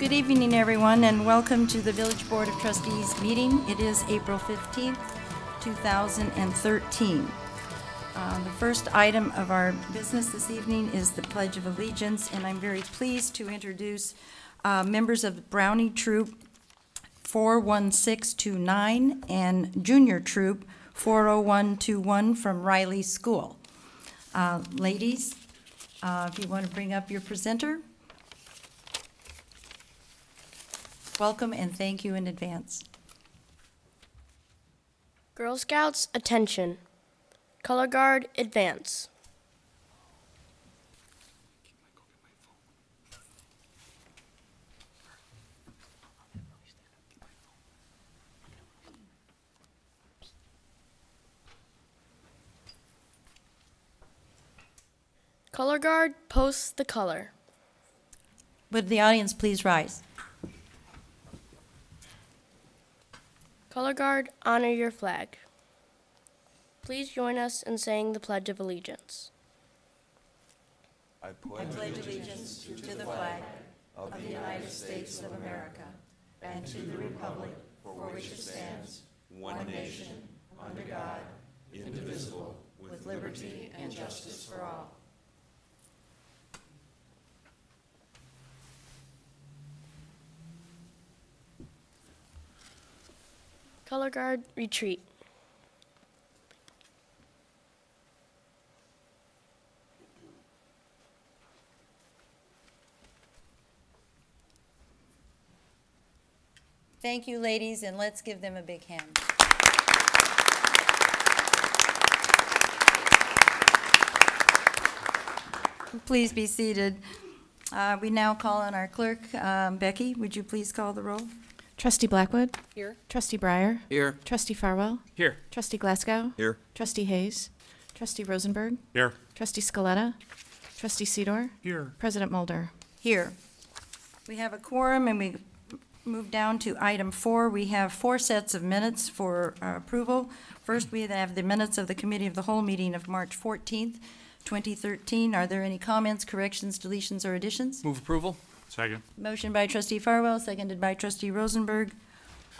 Good evening, everyone, and welcome to the Village Board of Trustees meeting. It is April 15th, 2013. The first item of our business this evening is the Pledge of Allegiance, and I'm very pleased to introduce members of Brownie Troop 41629 and Junior Troop 40121 from Riley School. Ladies, if you want to bring up your presenter. Welcome and thank you in advance. Girl Scouts, attention. Color Guard, advance. Color Guard, post the color. Would the audience please rise? Color Guard, honor your flag. Please join us in saying the Pledge of Allegiance. I pledge allegiance to the flag of the United States of America and to the republic for which it stands, one nation, under God, indivisible, with liberty and justice for all. Color Guard, retreat. Thank you, ladies, and let's give them a big hand. Please be seated. We now call on our clerk. Becky, would you please call the roll? Trustee Blackwood. Here. Trustee Breyer. Here. Trustee Farwell. Here. Trustee Glasgow. Here. Trustee Hayes. Trustee Rosenberg. Here. Trustee Scaletta. Trustee Sidor. Here. President Mulder. Here. We have a quorum, and we move down to item 4. We have 4 sets of minutes for approval. First, we have the minutes of the Committee of the Whole meeting of March 14th, 2013. Are there any comments, corrections, deletions, or additions? Move approval. Second. Motion by Trustee Farwell, seconded by Trustee Rosenberg.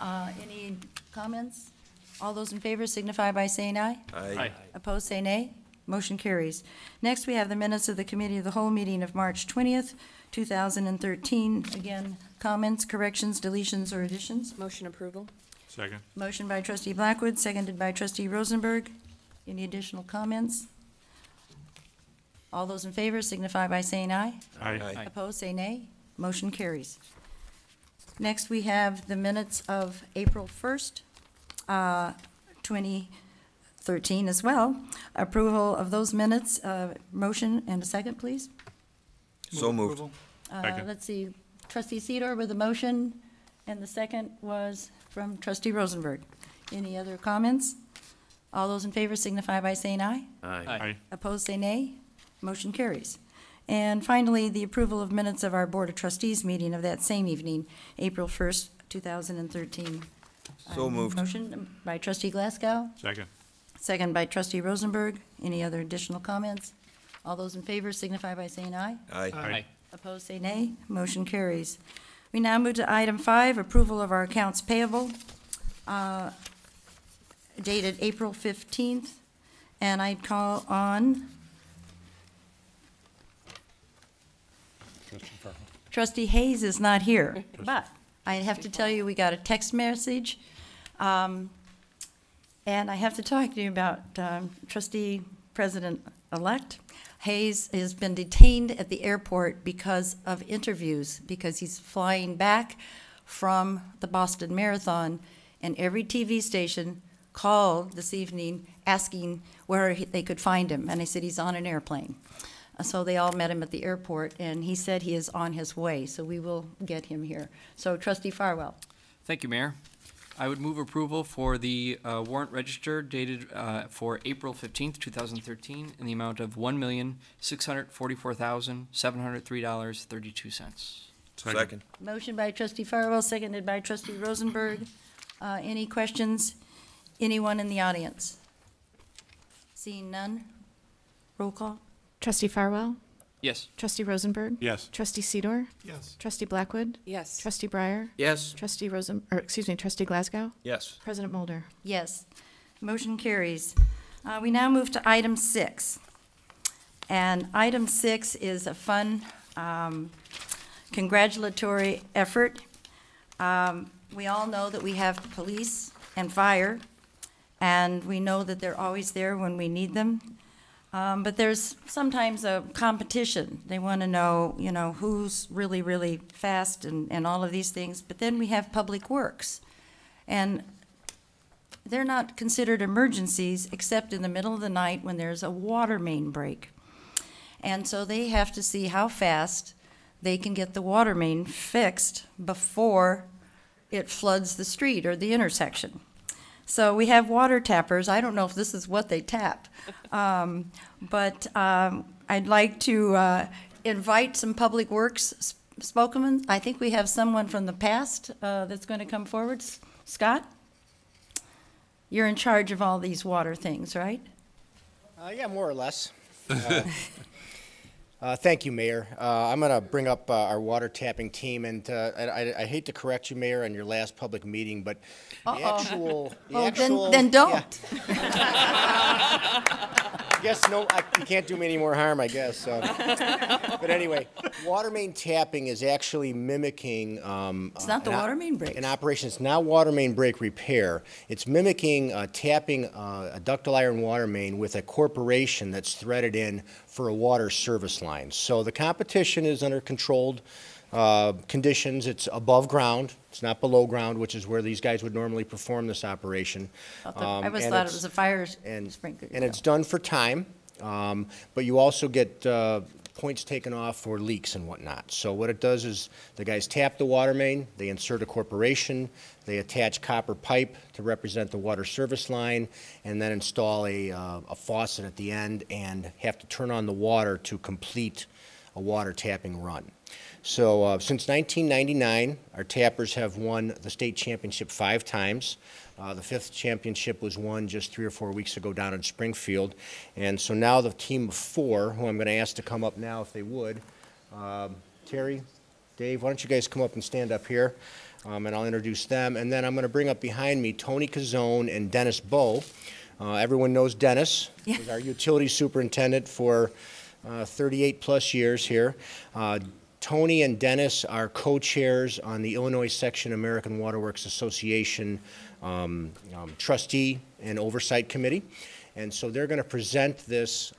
Any comments? All those in favor signify by saying aye. Aye. Opposed, say nay. Motion carries. Next, we have the minutes of the Committee of the Whole meeting of March 20th, 2013. Again, comments, corrections, deletions, or additions? Motion approval. Second. Motion by Trustee Blackwood, seconded by Trustee Rosenberg. Any additional comments? All those in favor signify by saying aye. Aye. Opposed, say nay. Motion carries. Next, we have the minutes of April 1st, 2013 as well. Approval of those minutes. Motion and a second, please. So moved. Second. Let's see. Trustee Sidor with a motion, and the second was from Trustee Rosenberg. Any other comments? All those in favor signify by saying aye. Aye. Opposed, say nay. Motion carries. And finally, the approval of minutes of our Board of Trustees meeting of that same evening, April 1st, 2013. So moved. Motion by Trustee Glasgow, Second. second by Trustee Rosenberg. Any other additional comments? All those in favor signify by saying aye. Aye. Opposed, say nay. Motion carries. We now move to item 5, approval of our accounts payable, dated April 15th. And I'd call on Trustee Hayes is not here, but I have to tell you, we got a text message, and I have to talk to you about Trustee President-elect. Hayes has been detained at the airport because of interviews, because he's flying back from the Boston Marathon, and every TV station called this evening asking where they could find him, and I said he's on an airplane. So they all met him at the airport, and he said he is on his way, so we will get him here. So Trustee Farwell. Thank you, Mayor. I would move approval for the warrant register dated for April 15th, 2013 in the amount of $1,644,703.32. Second. Motion by Trustee Farwell, seconded by Trustee Rosenberg. Any questions? Anyone in the audience? Seeing none, roll call. Trustee Farwell. Yes. Trustee Rosenberg. Yes. Trustee Sidor. Yes. Trustee Blackwood. Yes. Trustee Breyer. Yes. Trustee Trustee Glasgow. Yes. President Mulder. Yes. Motion carries. We now move to item 6. And item 6 is a fun congratulatory effort. We all know that we have police and fire, and we know that they're always there when we need them. But there's sometimes a competition. They want to know, who's really, really fast and all of these things. But then we have public works. And they're not considered emergencies except in the middle of the night when there's a water main break. And so they have to see how fast they can get the water main fixed before it floods the street or the intersection. So we have water tappers. I don't know if this is what they tap. But I'd like to invite some public works spokesmen. I think we have someone from the past that's going to come forward. Scott? You're in charge of all these water things, right? Yeah, more or less. Thank you, Mayor. I'm going to bring up our water tapping team, and I hate to correct you, Mayor, on your last public meeting, but Then don't. I guess you can't do me any more harm, I guess. But anyway, water main tapping is actually mimicking. It's not the water main break. An operation. It's not water main break repair. It's mimicking tapping a ductile iron water main with a corporation that's threaded in for a water service line. So the competition is under controlled conditions. It's above ground. It's not below ground, which is where these guys would normally perform this operation. I always thought it was a fire sprinkler. And it's done for time, but you also get points taken off for leaks and whatnot. So what it does is the guys tap the water main, they insert a corporation, they attach copper pipe to represent the water service line, and then install a faucet at the end and have to turn on the water to complete a water tapping run. So since 1999, our tappers have won the state championship 5 times. The 5th championship was won just 3 or 4 weeks ago down in Springfield. And so now the team of 4, who I'm going to ask to come up now if they would. Terry, Dave, why don't you guys come up and stand up here, and I'll introduce them. And then I'm going to bring up behind me Tony Cazzone and Dennis Bowe. Everyone knows Dennis. Yeah. He's our utility superintendent for 38 plus years here. Tony and Dennis are co-chairs on the Illinois Section American Water Works Association Trustee and Oversight Committee. And so they're going to present this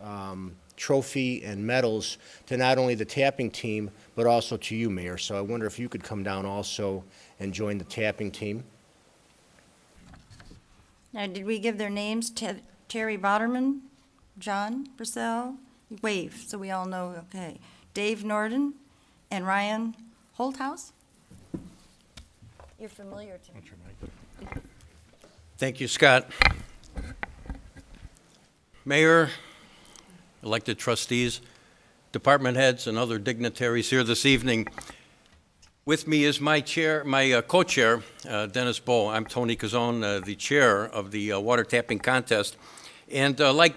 trophy and medals to not only the tapping team, but also to you, Mayor. So I wonder if you could come down also and join the tapping team. Now, did we give their names? Terry Botterman, John Purcell, wave, so we all know, okay. Dave Norden and Ryan Holthouse? You're familiar to me. Thank you, Scott. Mayor, elected trustees, department heads, and other dignitaries here this evening. With me is my co-chair, Dennis Bowe. I'm Tony Cazzone, the chair of the water tapping contest. And like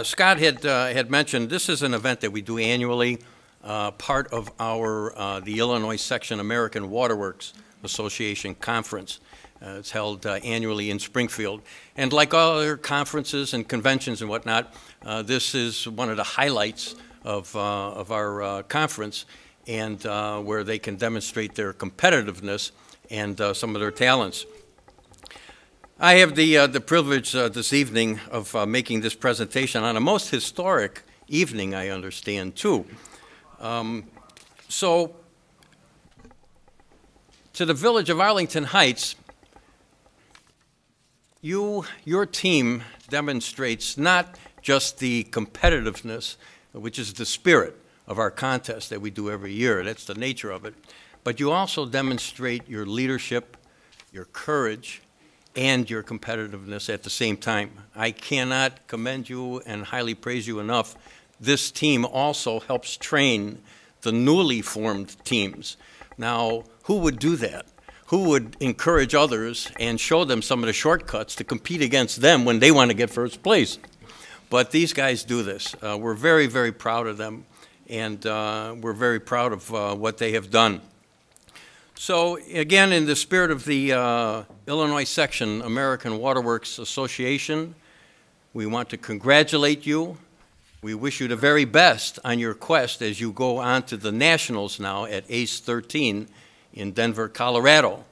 Scott had mentioned, this is an event that we do annually, part of our the Illinois Section American Water Works Association Conference. It's held annually in Springfield. And like all other conferences and conventions and whatnot, this is one of the highlights of our conference, and where they can demonstrate their competitiveness and some of their talents. I have the privilege this evening of making this presentation on a most historic evening, I understand, too. So, to the village of Arlington Heights, your team demonstrates not just the competitiveness, which is the spirit of our contest that we do every year, that's the nature of it, but you also demonstrate your leadership, your courage, and your competitiveness at the same time. I cannot commend you and highly praise you enough. This team also helps train the newly formed teams. Now, who would do that? Who would encourage others and show them some of the shortcuts to compete against them when they want to get first place? But these guys do this. We're very, very proud of them. and we're very proud of what they have done. So again, in the spirit of the Illinois Section American Waterworks Association, we want to congratulate you. We wish you the very best on your quest as you go on to the Nationals now at ACE 13 in Denver, Colorado.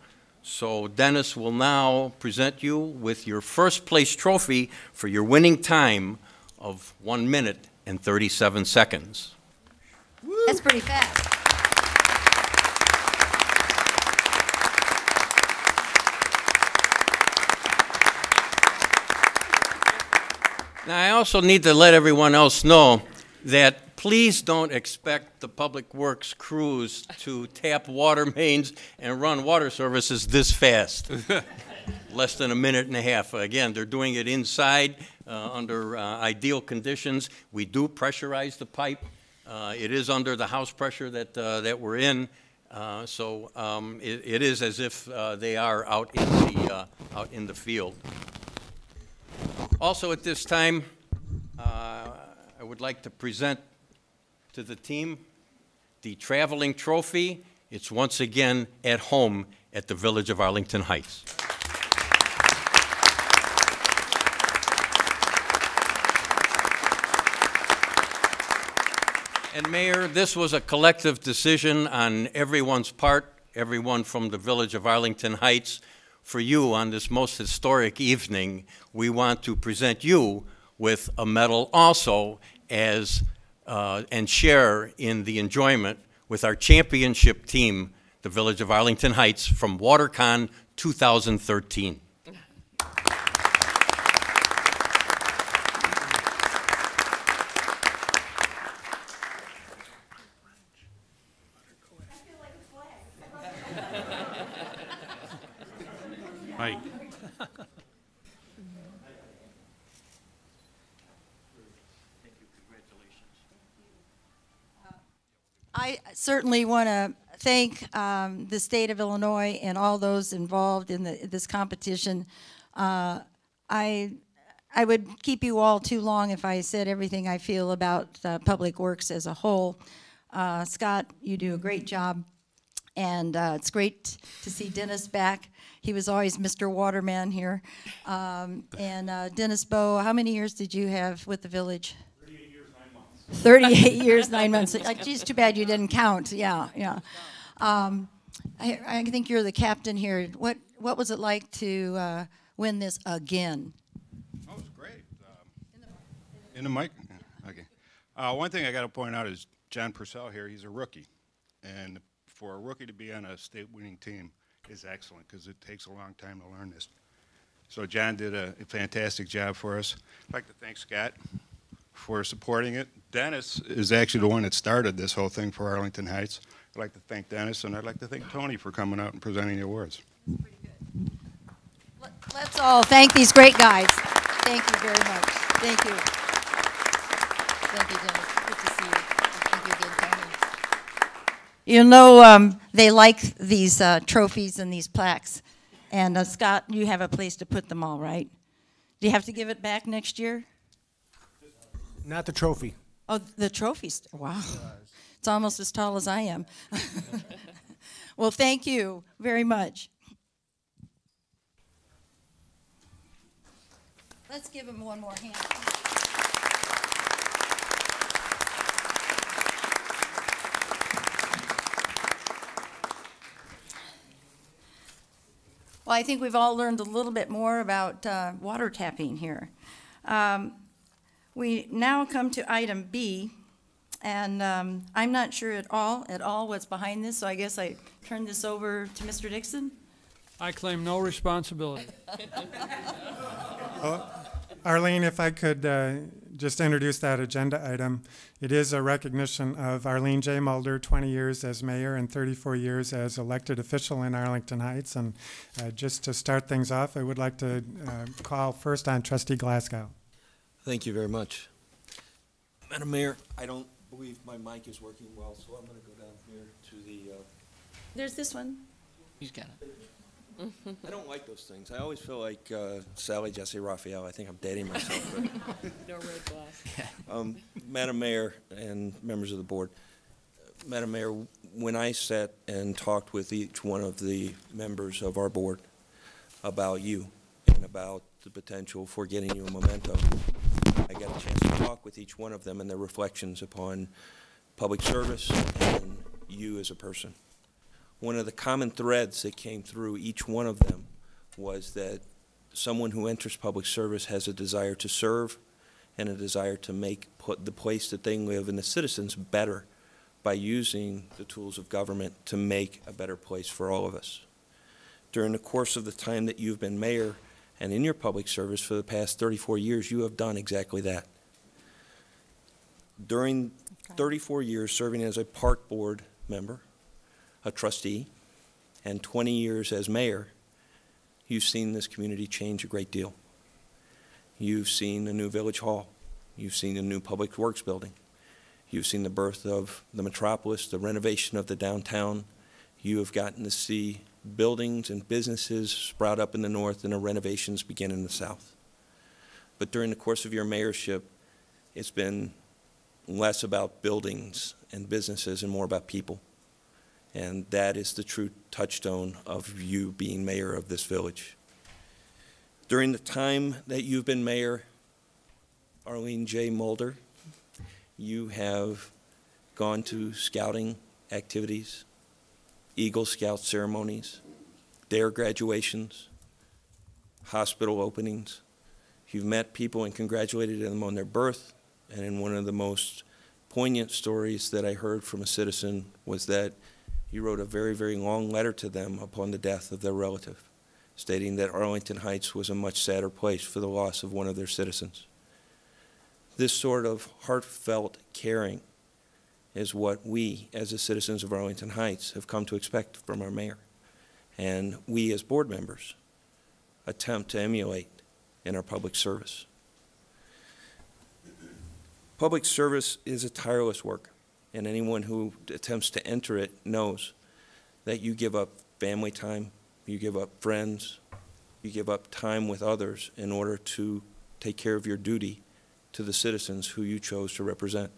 So Dennis will now present you with your first place trophy for your winning time of 1 minute and 37 seconds. That's pretty fast. Now, I also need to let everyone else know that please don't expect the Public Works crews to tap water mains and run water services this fast. Less than a minute and a half. Again, they're doing it inside under ideal conditions. We do pressurize the pipe. It is under the house pressure that we're in. So it is as if they are out in the field. Also at this time, I would like to present to the team the traveling trophy. It's once again at home at the Village of Arlington Heights. And Mayor, this was a collective decision on everyone's part, everyone from the Village of Arlington Heights. For you on this most historic evening, we want to present you with a medal also as and share in the enjoyment with our championship team, the Village of Arlington Heights, from WaterCon 2013. Mike. I certainly want to thank the state of Illinois and all those involved in this competition. I would keep you all too long if I said everything I feel about Public Works as a whole. Scott, you do a great job, and it's great to see Dennis back. He was always Mr. Waterman here. And Dennis Bowe, how many years did you have with the village? 38 years, 9 months. Geez, too bad you didn't count. Yeah, yeah. I think you're the captain here. What was it like to win this again? Oh, it was great. In the mic? Yeah, okay. One thing I got to point out is John Purcell here, he's a rookie. And for a rookie to be on a state-winning team is excellent because it takes a long time to learn this. So John did a fantastic job for us. I'd like to thank Scott for supporting it. Dennis is actually the one that started this whole thing for Arlington Heights. I'd like to thank Dennis, and I'd like to thank Tony for coming out and presenting the awards. Pretty good. Let's all thank these great guys. Thank you very much. Thank you. Thank you, Dennis. Good to see you. Thank you again, Tony. You know, they like these trophies and these plaques. And Scott, you have a place to put them all, right? Do you have to give it back next year? Not the trophy. Oh, the trophies. Wow. It's almost as tall as I am. Well, thank you very much. Let's give him one more hand. Well, I think we've all learned a little bit more about water tapping here. We now come to item B, and I'm not sure at all what's behind this, so I guess I turn this over to Mr. Dixon. I claim no responsibility. Arlene, if I could just introduce that agenda item. It is a recognition of Arlene J. Mulder, 20 years as mayor and 34 years as elected official in Arlington Heights. And just to start things off, I would like to call first on Trustee Glasgow. Thank you very much. Madam Mayor, I don't believe my mic is working well, so I'm going to go down here to the... There's this one. He's got it. I don't like those things. I always feel like Sally Jesse Raphael. I think I'm dating myself. No red glass. Madam Mayor and members of the board, Madam Mayor, when I sat and talked with each one of the members of our board about you and about the potential for getting you a memento, I got a chance to talk with each one of them and their reflections upon public service and you as a person. One of the common threads that came through each one of them was that someone who enters public service has a desire to serve and a desire to put the place that they live and the citizens better by using the tools of government to make a better place for all of us. During the course of the time that you've been mayor and in your public service for the past 34 years, you have done exactly that. During 34 years serving as a park board member, a trustee, and 20 years as mayor, you've seen this community change a great deal. You've seen a new village hall. You've seen a new public works building. You've seen the birth of the metropolis, the renovation of the downtown. You have gotten to see buildings and businesses sprout up in the north and the renovations begin in the south. But during the course of your mayorship, it's been less about buildings and businesses and more about people. And that is the true touchstone of you being mayor of this village. During the time that you've been mayor, Arlene J. Mulder, you have gone to scouting activities, Eagle Scout ceremonies, DARE graduations, hospital openings. You've met people and congratulated them on their birth, and in one of the most poignant stories that I heard from a citizen was that you wrote a very, very long letter to them upon the death of their relative, stating that Arlington Heights was a much sadder place for the loss of one of their citizens. This sort of heartfelt caring is what we, as the citizens of Arlington Heights, have come to expect from our mayor. And we, as board members, attempt to emulate in our public service. Public service is a tireless work, and anyone who attempts to enter it knows that you give up family time, you give up friends, you give up time with others in order to take care of your duty to the citizens who you chose to represent.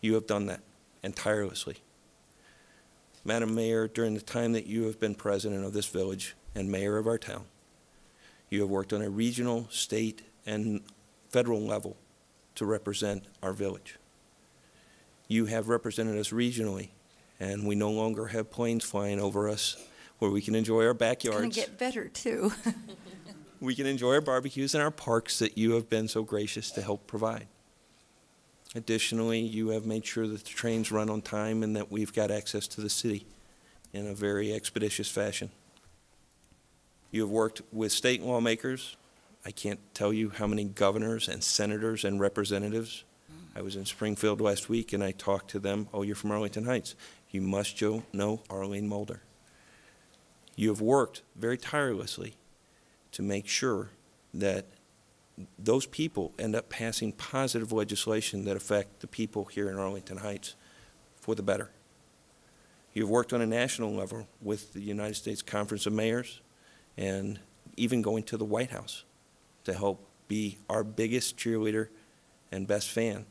You have done that, and tirelessly. Madam Mayor, during the time that you have been president of this village and mayor of our town, you have worked on a regional, state, and federal level to represent our village. You have represented us regionally, and we no longer have planes flying over us where we can enjoy our backyards. It's going to get better, too. We can enjoy our barbecues and our parks that you have been so gracious to help provide. Additionally, you have made sure that the trains run on time and that we've got access to the city in a very expeditious fashion. You have worked with state lawmakers. I can't tell you how many governors and senators and representatives. I was in Springfield last week and I talked to them. Oh, you're from Arlington Heights. You must know Arlene Mulder. You have worked very tirelessly to make sure that those people end up passing positive legislation that affect the people here in Arlington Heights for the better. You've worked on a national level with the United States Conference of Mayors and even going to the White House to help be our biggest cheerleader and best fan.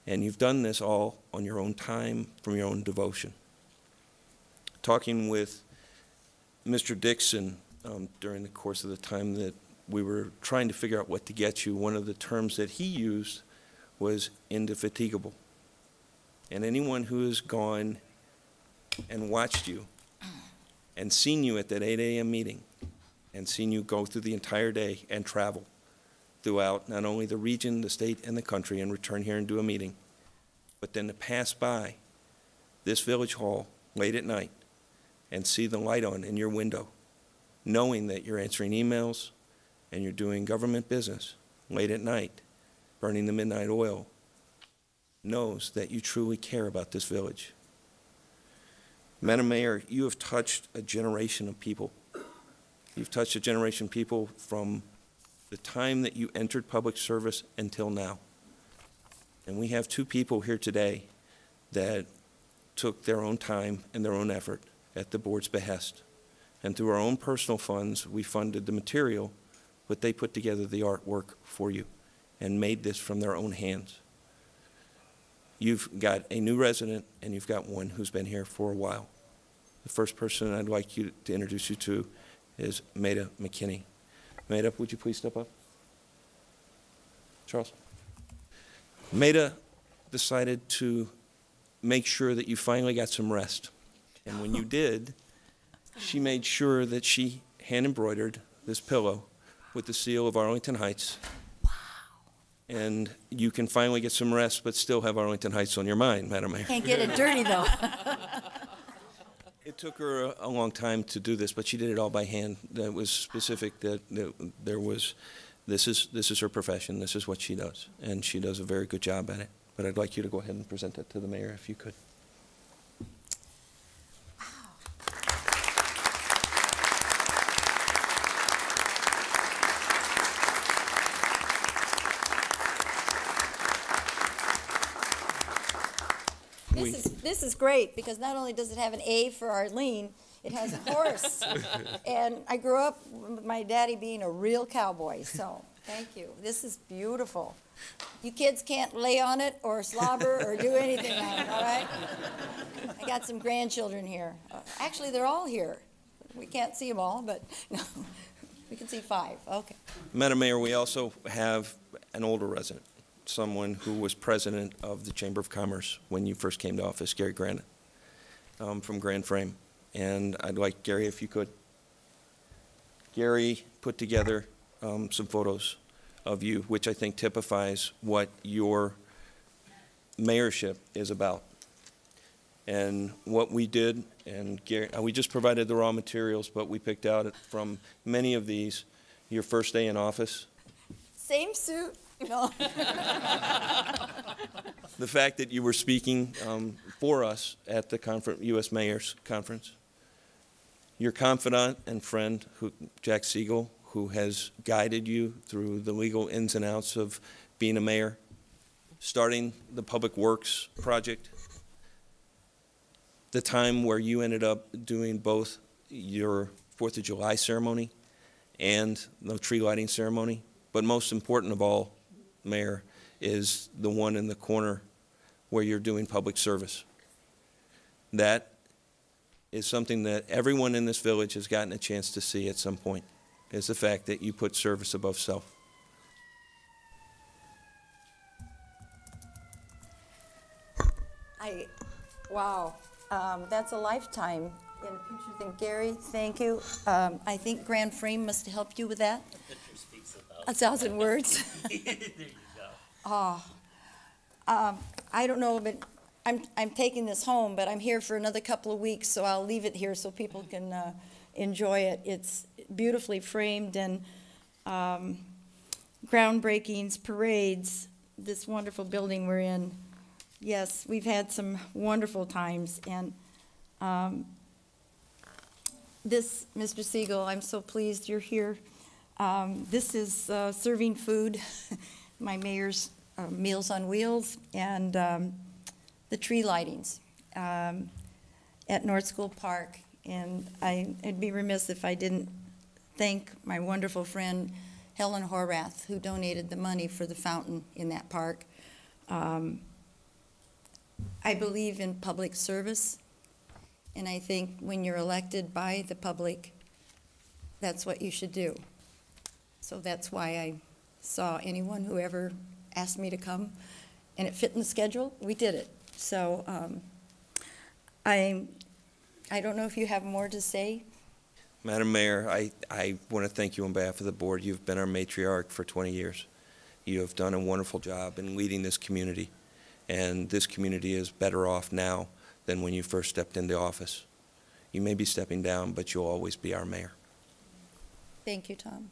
And you've done this all on your own time, from your own devotion. Talking with Mr. Dixon during the course of the time that we were trying to figure out what to get you, one of the terms that he used was indefatigable. And anyone who has gone and watched you and seen you at that 8 a.m. meeting and seen you go through the entire day and travel throughout not only the region, the state, and the country and return here and do a meeting, but then to pass by this village hall late at night and see the light on in your window, knowing that you're answering emails and you're doing government business late at night, burning the midnight oil, knows that you truly care about this village. Madam Mayor, you have touched a generation of people. You've touched a generation of people from the time that you entered public service until now. And we have two people here today that took their own time and their own effort at the board's behest And through our own personal funds, we funded the material, but they put together the artwork for you and made this from their own hands. You've got a new resident, and you've got one who's been here for a while. The first person I'd like you to introduce you to is Maida McKinney. Maida, would you please step up? Charles? Maida decided to make sure that you finally got some rest. And when you did, she made sure that she hand-embroidered this pillow with the seal of Arlington Heights. Wow. And you can finally get some rest, but still have Arlington Heights on your mind, Madam Mayor. Can't get it dirty, though. It took her a long time to do this, but she did it all by hand. That was specific, that there was, this is her profession, this is what she does, and she does a very good job at it. But I'd like you to go ahead and present that to the mayor if you could. This is great, because not only does it have an A for Arlene, it has a horse. And I grew up with my daddy being a real cowboy, so thank you. This is beautiful. You kids can't lay on it or slobber or do anything on it, all right? I got some grandchildren here. Actually, they're all here. We can't see them all, but no, we can see 5. Okay. Madam Mayor, we also have an older resident, someone who was president of the Chamber of Commerce when you first came to office, Gary Granite, from Grand Frame. And I'd like, Gary, if you could. Gary put together some photos of you, which I think typifies what your mayorship is about. And what we did, and Gary, we just provided the raw materials, but we picked out from many of these your first day in office. Same suit. No. The fact that you were speaking for us at the U.S. Mayor's Conference. Your confidant and friend, Jack Siegel, who has guided you through the legal ins and outs of being a mayor, starting the Public Works project, the time where you ended up doing both your 4th of July ceremony and the tree lighting ceremony. But most important of all, Mayor, is the one in the corner where you're doing public service. That is something that everyone in this village has gotten a chance to see at some point, is the fact that you put service above self. Wow, that's a lifetime in a future thing. Gary, thank you. I think Grand Frame must have helped you with that. 1,000 words. There you go. I don't know, but I'm taking this home, but I'm here for another couple of weeks, so I'll leave it here so people can enjoy it. It's beautifully framed, and groundbreakings, parades, this wonderful building we're in. Yes, we've had some wonderful times, and this, Mr. Siegel, I'm so pleased you're here. This is serving food, my mayor's Meals on Wheels, and the tree lightings at North School Park. And I'd be remiss if I didn't thank my wonderful friend Helen Horvath, who donated the money for the fountain in that park. I believe in public service, and I think when you're elected by the public, that's what you should do. So that's why I saw anyone who ever asked me to come, and it fit in the schedule, we did it. So I don't know if you have more to say. Madam Mayor, I want to thank you on behalf of the board. You've been our matriarch for 20 years. You have done a wonderful job in leading this community, and this community is better off now than when you first stepped into office. You may be stepping down, but you'll always be our mayor. Thank you, Tom.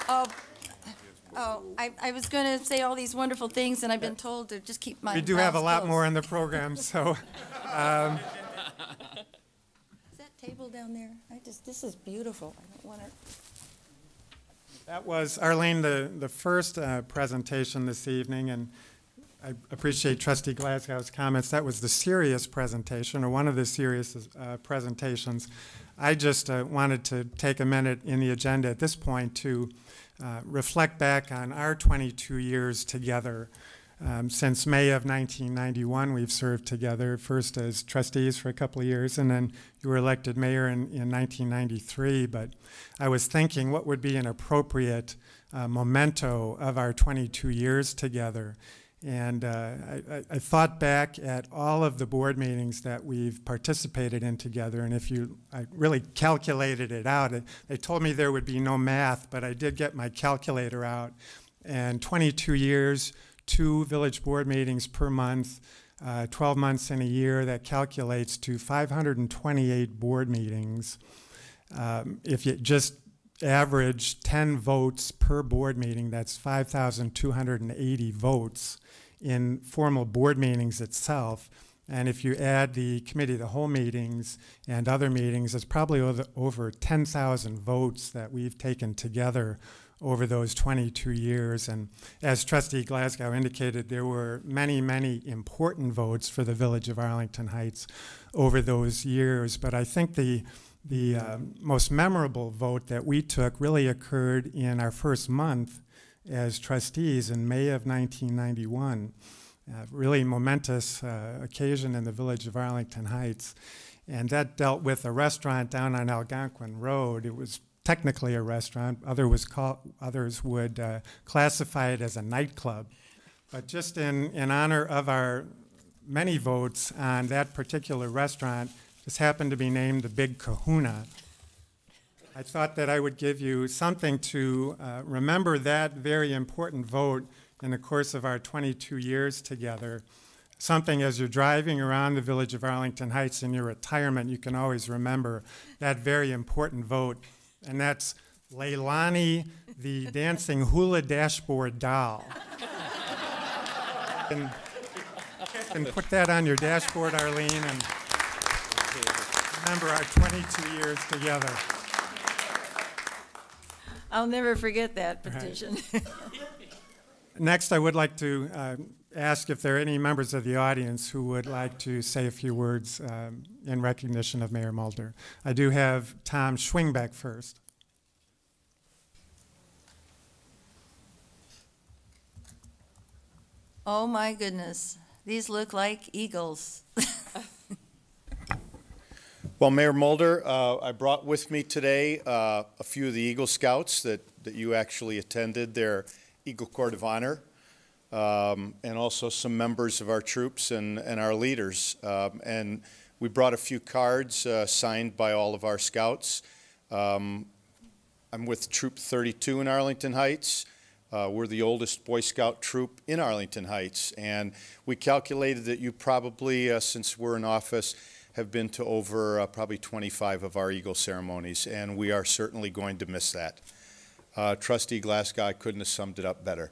I was going to say all these wonderful things, and I've been told to just keep my We do have a mouth lot closed. more in the program, so. Is that table down there? This is beautiful. I don't want to. That was, Arlene, the first presentation this evening, and I appreciate Trustee Glasgow's comments. That was the serious presentation, or one of the serious presentations. I just wanted to take a minute in the agenda at this point to reflect back on our 22 years together. Since May of 1991, we've served together, first as trustees for a couple of years, and then you were elected mayor in 1993. But I was thinking what would be an appropriate memento of our 22 years together. And I thought back at all of the board meetings that we've participated in together, and I really calculated it out. They told me there would be no math, but I did get my calculator out. And 22 years, 2 village board meetings per month, 12 months in a year, that calculates to 528 board meetings. If you just average 10 votes per board meeting, that's 5,280 votes in formal board meetings itself. And if you add the committee of the whole meetings and other meetings, it's probably over 10,000 votes that we've taken together over those 22 years. And as Trustee Glasgow indicated, there were many, many important votes for the village of Arlington Heights over those years. But I think the most memorable vote that we took really occurred in our first month as trustees in May of 1991. Really momentous occasion in the village of Arlington Heights. And that dealt with a restaurant down on Algonquin Road. It was technically a restaurant. Others would classify it as a nightclub. But just in honor of our many votes on that particular restaurant, this happened to be named the Big Kahuna. I thought that I would give you something to remember that very important vote in the course of our 22 years together. Something as you're driving around the village of Arlington Heights in your retirement, you can always remember that very important vote. And that's Leilani, the dancing hula dashboard doll. And put that on your dashboard, Arlene, and remember our 22 years together. I'll never forget that petition. Right. Next, I would like to ask if there are any members of the audience who would like to say a few words in recognition of Mayor Mulder. I do have Tom Schwingbeck first. Oh my goodness, these look like eagles. Well, Mayor Mulder, I brought with me today a few of the Eagle Scouts that you actually attended their Eagle Court of Honor, and also some members of our troops and our leaders. And we brought a few cards signed by all of our scouts. I'm with Troop 32 in Arlington Heights. We're the oldest Boy Scout troop in Arlington Heights, and we calculated that you probably, since we're in office, have been to over probably 25 of our Eagle ceremonies, and we are certainly going to miss that. Trustee Glasgow, I couldn't have summed it up better.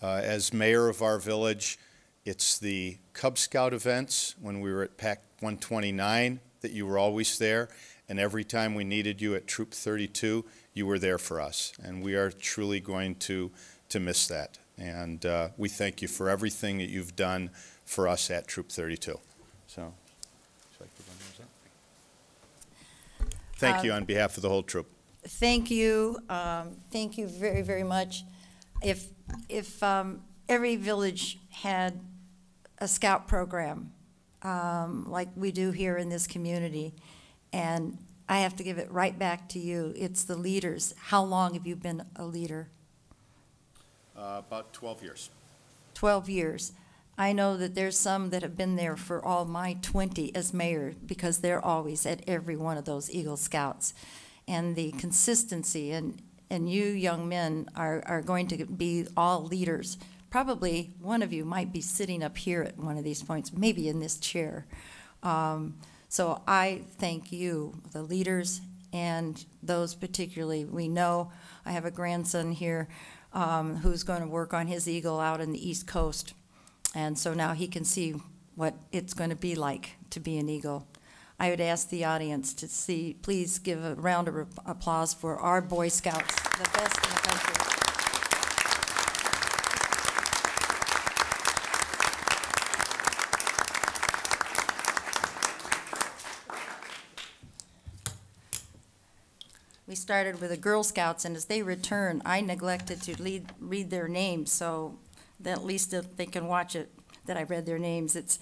As mayor of our village, it's the Cub Scout events when we were at PAC 129 that you were always there, and every time we needed you at Troop 32, you were there for us, and we are truly going to miss that. And we thank you for everything that you've done for us at Troop 32. So. Thank you on behalf of the whole troop. Thank you very, very much. If every village had a scout program like we do here in this community, and I have to give it right back to you, it's the leaders. How long have you been a leader? About 12 years. 12 years. I know that there's some that have been there for all my 20 as mayor, because they're always at every one of those Eagle Scouts. And the consistency, and you young men are going to be all leaders. Probably one of you might be sitting up here at one of these points, maybe in this chair. So I thank you, the leaders, and those particularly. We know I have a grandson here who's going to work on his Eagle out in the East Coast, and so now he can see what it's going to be like to be an Eagle. I would ask the audience to please give a round of applause for our Boy Scouts, the best in the country. We started with the Girl Scouts, and as they return, I neglected to read their names, so that at least if they can watch it, that I read their names. It's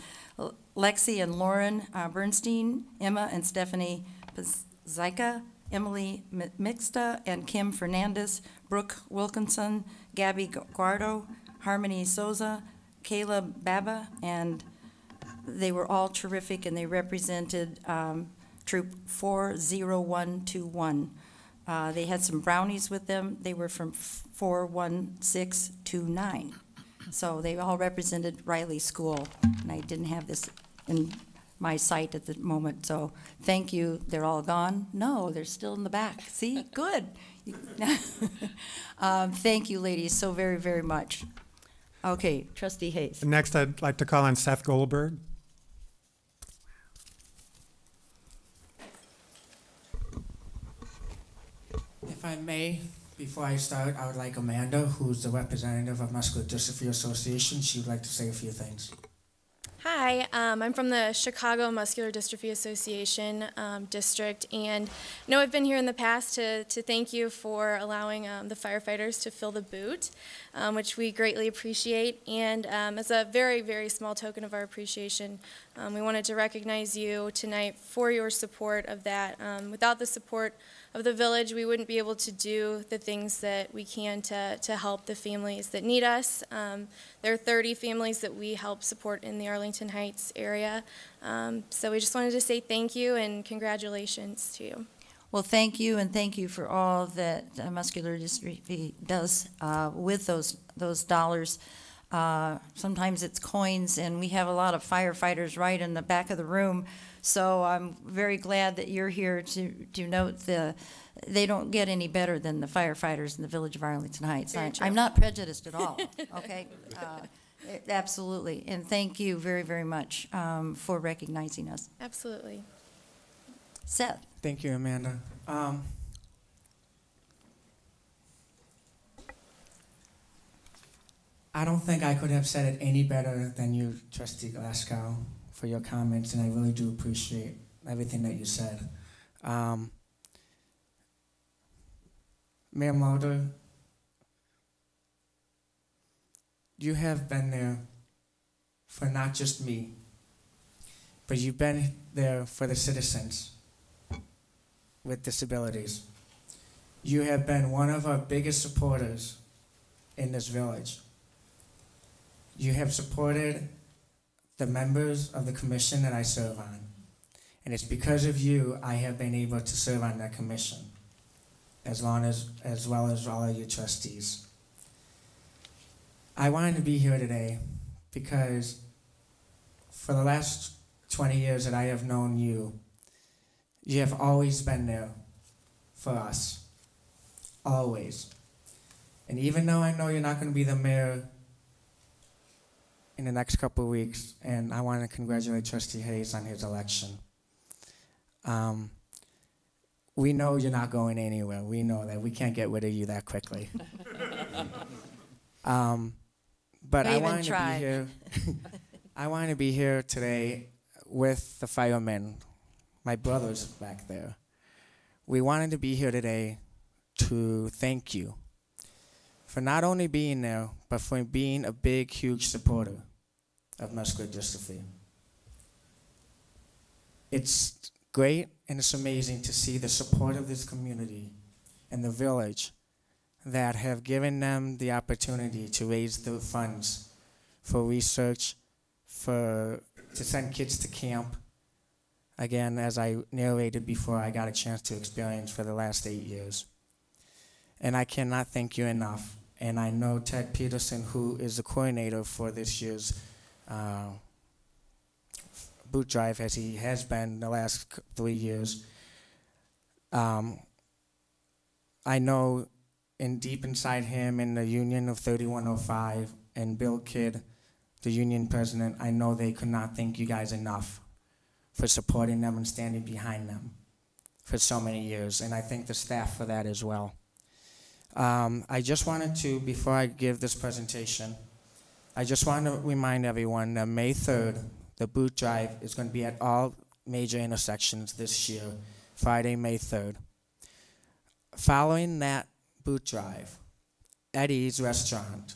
Lexi and Lauren Bernstein, Emma and Stephanie Pazika, Emily Mixta and Kim Fernandez, Brooke Wilkinson, Gabby Guardo, Harmony Souza, Kayla Baba, and they were all terrific, and they represented Troop 40121. They had some brownies with them. They were from 41629. So they all represented Riley School, and I didn't have this in my sight at the moment, so thank you. They're all gone? No, they're still in the back. See, good. Thank you, ladies, so very, very much. Okay, Trustee Hayes. Next, I'd like to call on Seth Goldberg. If I may, before I start, I would like Amanda, who's the representative of Muscular Dystrophy Association. She would like to say a few things. Hi, I'm from the Chicago Muscular Dystrophy Association district, and I know I've been here in the past to thank you for allowing the firefighters to fill the boot, which we greatly appreciate. And as a very, very small token of our appreciation, we wanted to recognize you tonight for your support of that. Without the support of the village, we wouldn't be able to do the things that we can to help the families that need us. There are 30 families that we help support in the Arlington Heights area. So we just wanted to say thank you and congratulations to you. Well, thank you, and thank you for all that Muscular Dystrophy does with those dollars. Sometimes it's coins, and we have a lot of firefighters right in the back of the room. So I'm very glad that you're here to note they don't get any better than the firefighters in the village of Arlington Heights. I'm not prejudiced at all, okay? Absolutely, and thank you very, very much for recognizing us. Absolutely. Seth. Thank you, Amanda. I don't think I could have said it any better than you, Trustee Glasgow, for your comments, and I really do appreciate everything that you said. Mayor Mulder, you have been there for not just me, but you've been there for the citizens with disabilities. You have been one of our biggest supporters in this village. You have supported the members of the commission that I serve on. And it's because of you I have been able to serve on that commission, as well as all of your trustees. I wanted to be here today because for the last 20 years that I have known you, you have always been there for us, always. And even though I know you're not going to be the mayor in the next couple of weeks, and I want to congratulate Trustee Hayes on his election. We know you're not going anywhere. We know that. We can't get rid of you that quickly. But I wanted to be here. I want to be here today with the firemen, my brothers back there. We wanted to be here today to thank you for not only being there, but for being a big, huge supporter of muscular dystrophy. It's great and it's amazing to see the support of this community and the village that have given them the opportunity to raise the funds for research, to send kids to camp. Again, as I narrated before, I got a chance to experience for the last 8 years. And I cannot thank you enough. And I know Ted Peterson, who is the coordinator for this year's boot drive, as he has been the last 3 years, I know deep inside him in the union of 3105 and Bill Kidd, the union president, I know they could not thank you guys enough for supporting them and standing behind them for so many years, and I thank the staff for that as well. I just wanted to, before I give this presentation, I just want to remind everyone that May 3rd, the boot drive is going to be at all major intersections this year, Friday, May 3rd. Following that boot drive, Eddie's Restaurant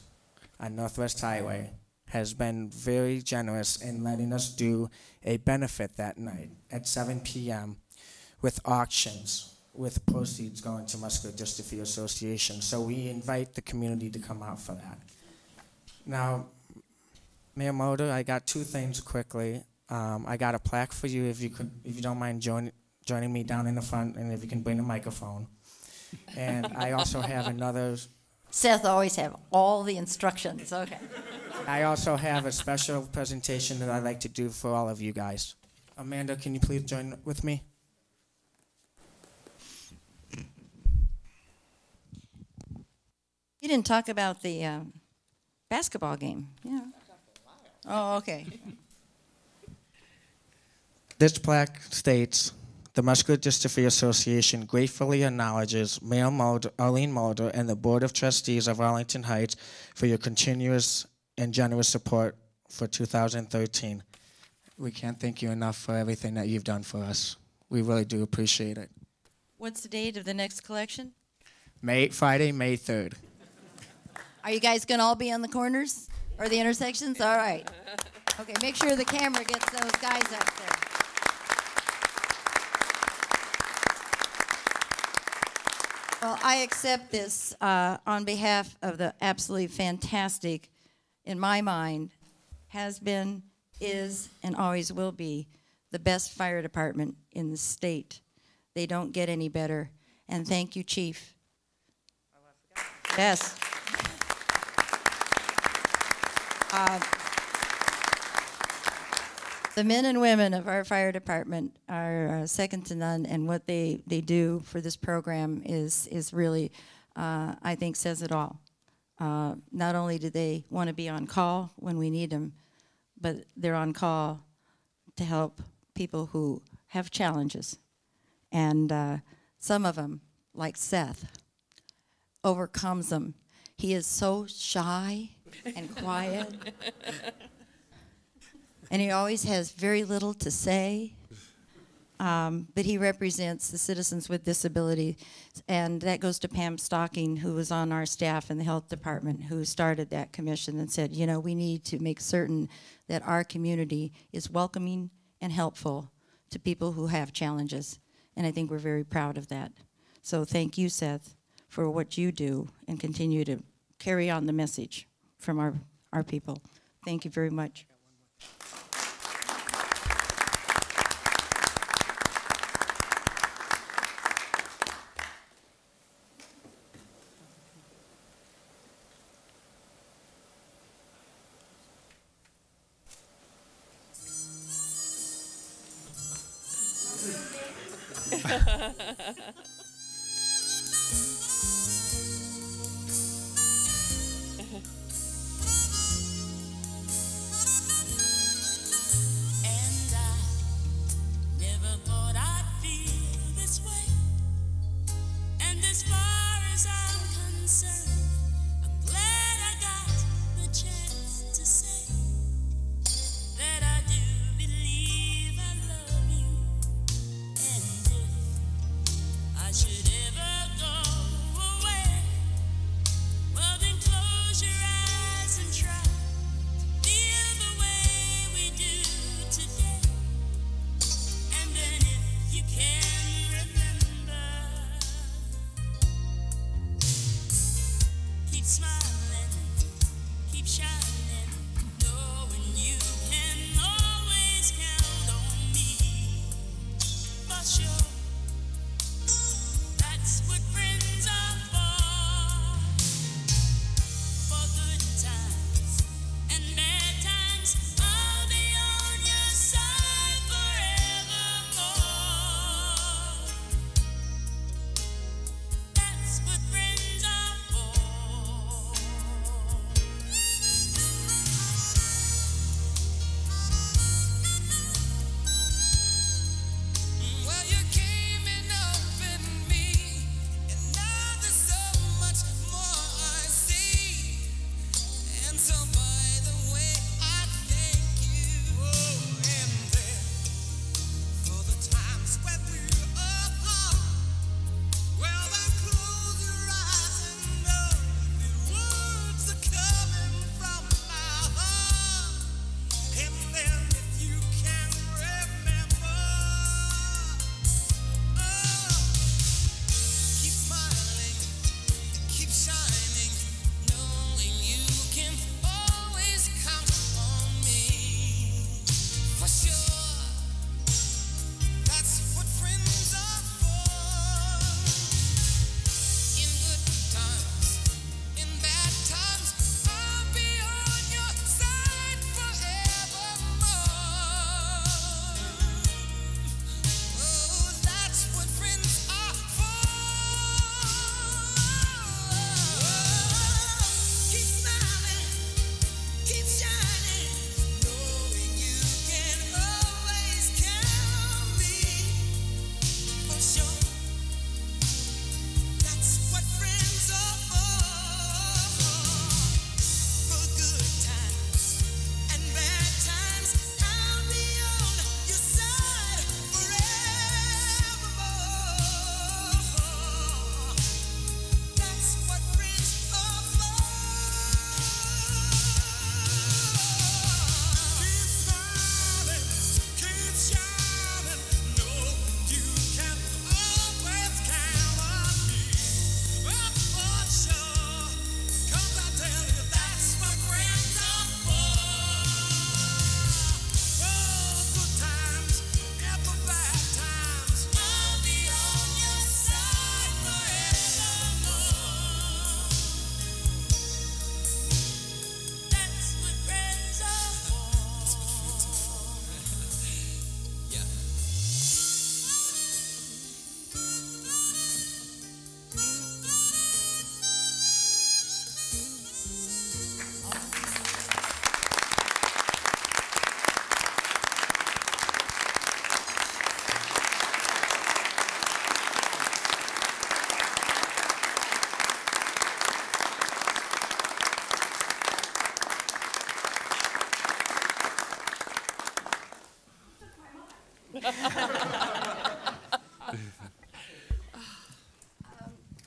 on Northwest Highway has been very generous in letting us do a benefit that night at 7 p.m. with auctions, with proceeds going to Muscular Dystrophy Association. So we invite the community to come out for that. Now, Mayor Mulder, I got two things quickly. I got a plaque for you if you don't mind joining me down in the front, and if you can bring a microphone. And I also have another. Seth always have all the instructions. Okay. I also have a special presentation that I'd like to do for all of you guys. Amanda, can you please join with me? You didn't talk about the basketball game. Yeah. Oh, okay. This plaque states, the Muscular Dystrophy Association gratefully acknowledges Mayor Mulder, Arlene Mulder and the Board of Trustees of Arlington Heights for your continuous and generous support for 2013. We can't thank you enough for everything that you've done for us. We really do appreciate it. What's the date of the next collection? Friday, May 3rd. Are you guys going to all be on the corners or the intersections? All right. Okay, make sure the camera gets those guys up there. Well, I accept this on behalf of the absolutely fantastic, in my mind, has been, is, and always will be the best fire department in the state. They don't get any better. And thank you, Chief. Yes. The men and women of our fire department are second to none, and what they do for this program is really, I think, says it all. Not only do they want to be on call when we need them, but they're on call to help people who have challenges. And some of them, like Seth, overcomes them. He is so shy and quiet. And he always has very little to say, but he represents the citizens with disability, and that goes to Pam Stocking, who was on our staff in the health department, who started that commission and said, you know, we need to make certain that our community is welcoming and helpful to people who have challenges, and I think we're very proud of that. So thank you, Seth, for what you do, and continue to carry on the message from our people. Thank you very much.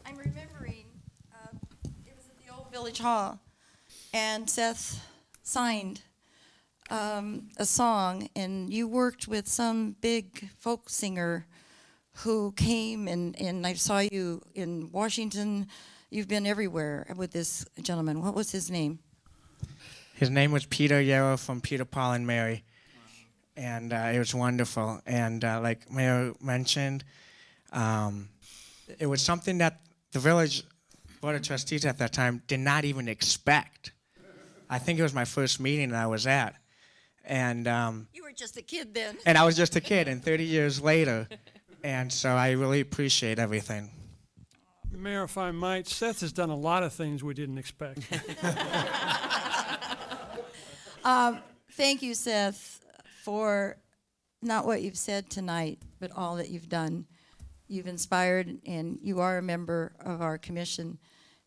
I'm remembering, it was at the old village hall, and Seth signed a song, and you worked with some big folk singer who came, and I saw you in Washington. You've been everywhere with this gentleman. What was his name? His name was Peter Yarrow from Peter, Paul, and Mary. And it was wonderful. And like Mayor mentioned, it was something that the Village Board of Trustees at that time did not even expect. I think it was my first meeting that I was at. And you were just a kid then. And I was just a kid, and 30 years later. And so I really appreciate everything. Mayor, if I might, Seth has done a lot of things we didn't expect. Thank you, Seth, for not what you've said tonight, but all that you've done. You've inspired, and you are a member of our commission.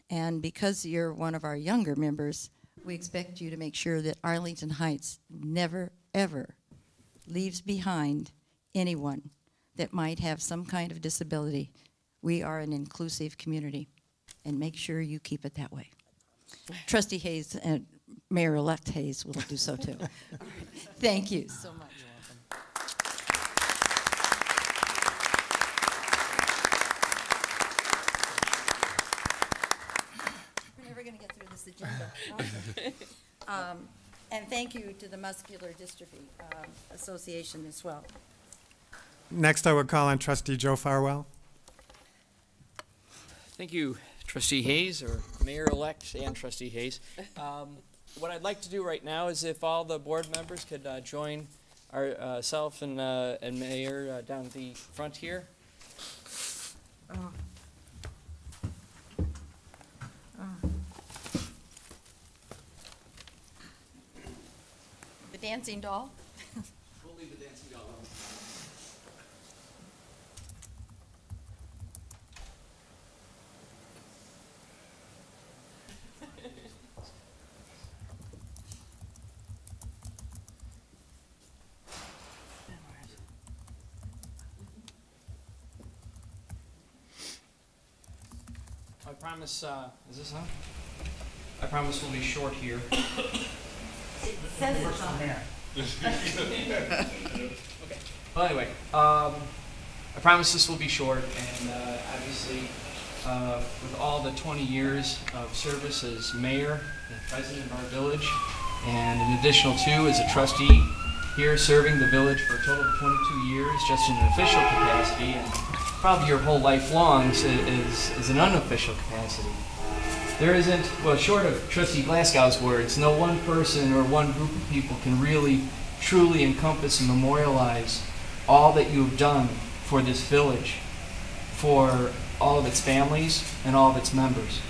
And because you're one of our younger members, we expect you to make sure that Arlington Heights never, ever leaves behind anyone that might have some kind of disability. We are an inclusive community, and make sure you keep it that way. Trustee Hayes and Mayor-elect Hayes will do so too. Thank you so much. We're never going to get through this agenda. And thank you to the Muscular Dystrophy Association as well. Next, I would call on Trustee Joe Farwell. Thank you, Trustee Hayes, or Mayor-elect and Trustee Hayes. What I'd like to do right now is if all the board members could join ourself and Mayor down the front here. The dancing doll. We'll leave the dancing doll on. I promise, is this on? I promise we'll be short here. It says it's on there. Okay. Well, anyway, I promise this will be short, and obviously, with all the 20 years of service as mayor and president of our village, and an additional 2 as a trustee here serving the village for a total of 22 years, just in an official capacity, and probably your whole life long is an unofficial capacity. There isn't, well, short of Trustee Glasgow's words, no one person or one group of people can really, truly encompass and memorialize all that you have done for this village, for all of its families and all of its members.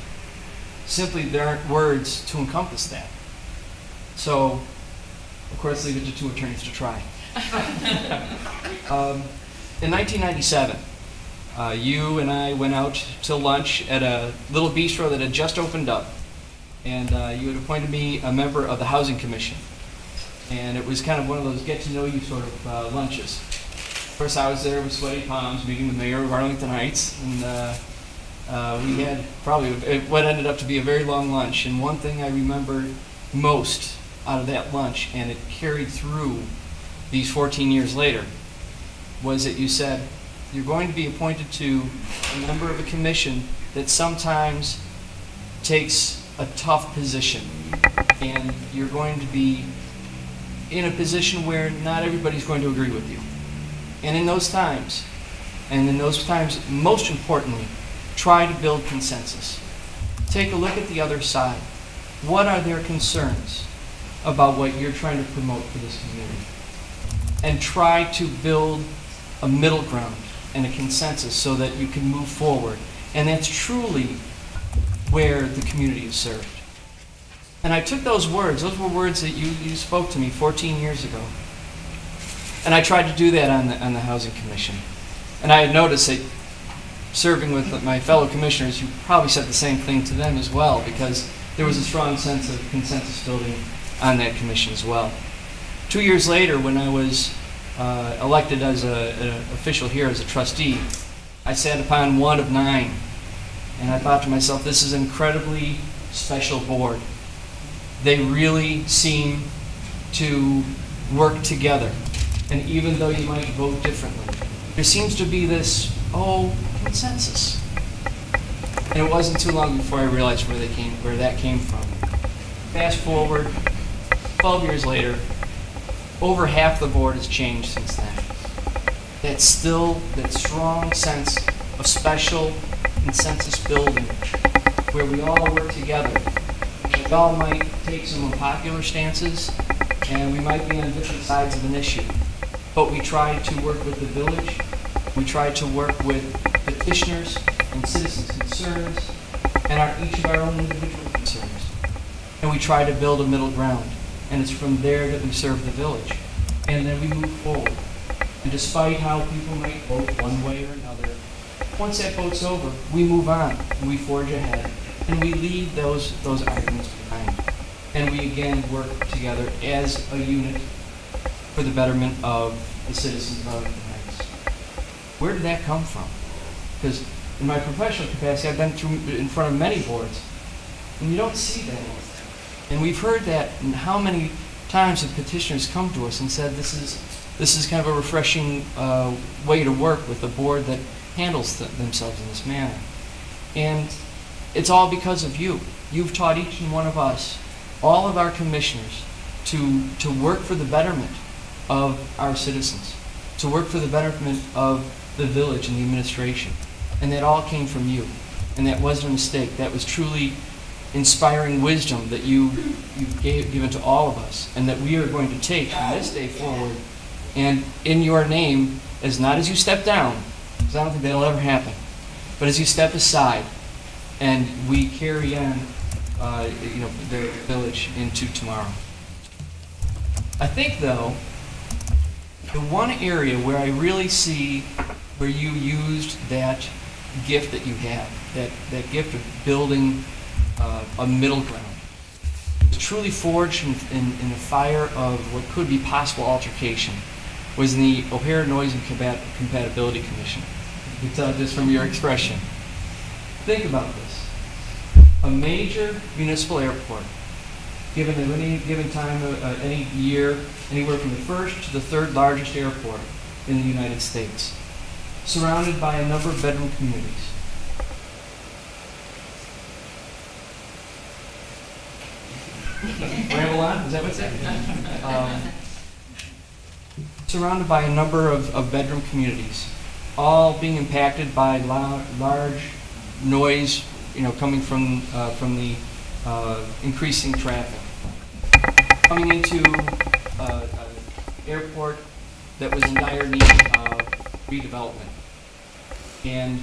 Simply, there aren't words to encompass that. So, of course, leave it to 2 attorneys to try. In 1997, you and I went out to lunch at a little bistro that had just opened up, and you had appointed me a member of the Housing Commission. And it was kind of one of those get-to-know-you sort of lunches. Of course, I was there with sweaty palms meeting the mayor of Arlington Heights, and we had probably what ended up to be a very long lunch. And one thing I remember most out of that lunch, and it carried through these 14 years later, was that you said, you're going to be appointed to a member of a commission that sometimes takes a tough position, and you're going to be in a position where not everybody's going to agree with you. And in those times, most importantly, try to build consensus. Take a look at the other side. What are their concerns about what you're trying to promote for this community? And try to build a middle ground and a consensus so that you can move forward. And that's truly where the community is served. And I took those were words that you spoke to me 14 years ago. And I tried to do that on the Housing Commission. And I had noticed that serving with my fellow commissioners, you probably said the same thing to them as well, because there was a strong sense of consensus building on that commission as well. 2 years later, when I was elected as an official here as a trustee, I sat upon one of 9. And I thought to myself, this is an incredibly special board. They really seem to work together. And even though you might vote differently, there seems to be this, consensus. And it wasn't too long before I realized where that came from. Fast forward, 12 years later, over half the board has changed since then. That's still that strong sense of special consensus building, where we all work together. We all might take some unpopular stances, and we might be on different sides of an issue. But we try to work with the village. We try to work with petitioners and citizens' concerns, and each of our own individual concerns. And we try to build a middle ground. And it's from there that we serve the village. And then we move forward. And despite how people might vote one way or another, once that vote's over, we move on, and we forge ahead, and we leave those arguments behind. And we again work together as a unit for the betterment of the citizens of Arlington Heights. Where did that come from? Because in my professional capacity, I've been in front of many boards, and you don't see that. And we've heard that, and how many times have petitioners come to us and said, this is kind of a refreshing way to work with a board that handles themselves in this manner. And it's all because of you. You've taught each and one of us, all of our commissioners, to work for the betterment of our citizens, to work for the betterment of the village and the administration. And that all came from you. And that wasn't a mistake. That was truly inspiring wisdom that you've given to all of us, and that we are going to take from this day forward, and in your name, as not as you step down, because I don't think that'll ever happen, but as you step aside, and we carry on, the village into tomorrow. I think, though, the one area where I really see where you used that gift that you have, that gift of building a middle ground, was truly forged in the fire of what could be possible altercation, was in the O'Hare Noise and Compatibility Commission. You can tell just from your expression. Think about this. A major municipal airport, given at any given time, any year, anywhere from the first to the third largest airport in the United States, surrounded by a number of bedroom communities. Ramble on? Is that what's it? Surrounded by a number of bedroom communities, all being impacted by large noise, coming from the increasing traffic. Coming into an airport that was in dire need of redevelopment. And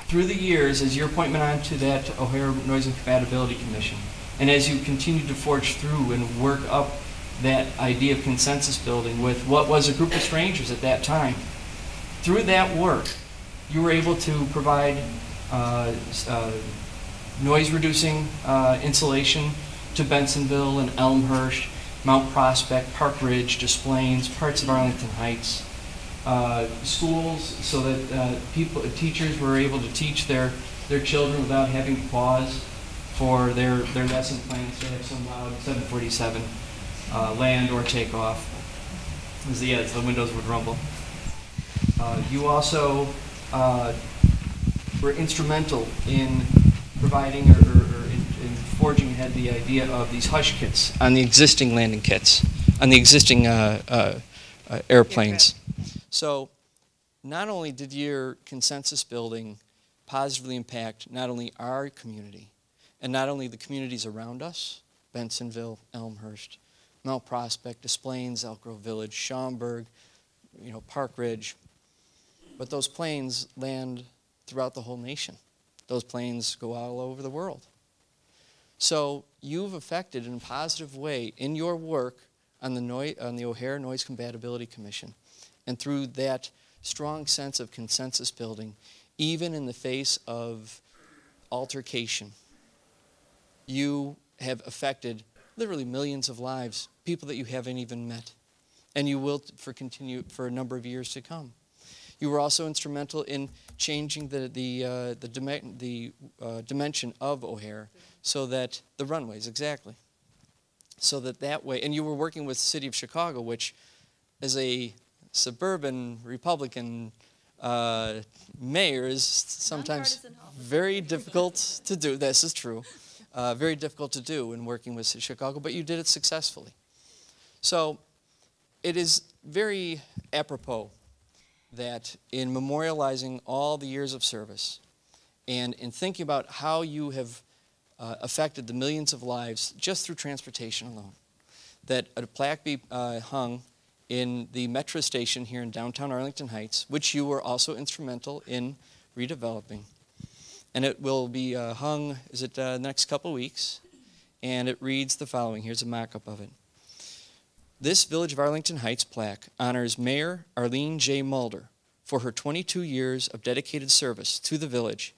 through the years, as your appointment onto that O'Hare Noise and Compatibility Commission, and as you continue to forge through and work up that idea of consensus building with what was a group of strangers at that time, through that work, you were able to provide noise-reducing insulation to Bensonville and Elmhurst, Mount Prospect, Park Ridge, Des Plaines, parts of Arlington Heights, schools, so that teachers were able to teach their children without having to pause for their lesson plans to have some loud 747 land or take off, as the windows would rumble. You also were instrumental in providing or in forging ahead the idea of these hush kits on the existing landing kits, on the existing airplanes. So not only did your consensus building positively impact not only our community, and not only the communities around us, Bensonville, Elmhurst, Mount Prospect, Des Plaines, Elk Grove Village, Schaumburg, Park Ridge, but those planes land throughout the whole nation. Those planes go all over the world. So you've affected in a positive way in your work on the O'Hare Noise Compatibility Commission, and through that strong sense of consensus building, even in the face of altercation, you have affected literally millions of lives, people that you haven't even met. and you will for a number of years to come. You were also instrumental in changing the dimension of O'Hare so that the runways, exactly. So that way, and you were working with the city of Chicago, which as a suburban Republican mayor is sometimes very difficult to do. This is true. Very difficult to do in working with Chicago, but you did it successfully. So it is very apropos that in memorializing all the years of service and in thinking about how you have affected the millions of lives just through transportation alone, that a plaque be hung in the metro station here in downtown Arlington Heights, which you were also instrumental in redeveloping. And it will be hung, the next couple weeks, and it reads the following. Here's a mock-up of it. This Village of Arlington Heights plaque honors Mayor Arlene J. Mulder for her 22 years of dedicated service to the village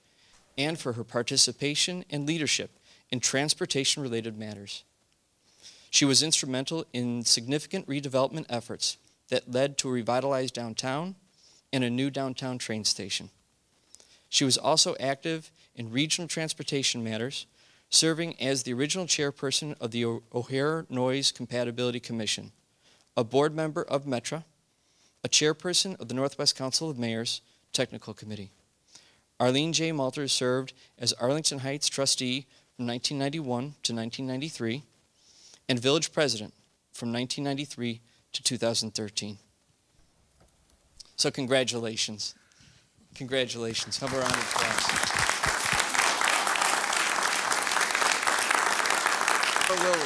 and for her participation and leadership in transportation-related matters. She was instrumental in significant redevelopment efforts that led to a revitalized downtown and a new downtown train station. She was also active in regional transportation matters, serving as the original chairperson of the O'Hare Noise Compatibility Commission, a board member of METRA, a chairperson of the Northwest Council of Mayors Technical Committee. Arlene J. Mulder served as Arlington Heights trustee from 1991 to 1993 and village president from 1993 to 2013. So congratulations. Congratulations. Have a round of applause. Or will we?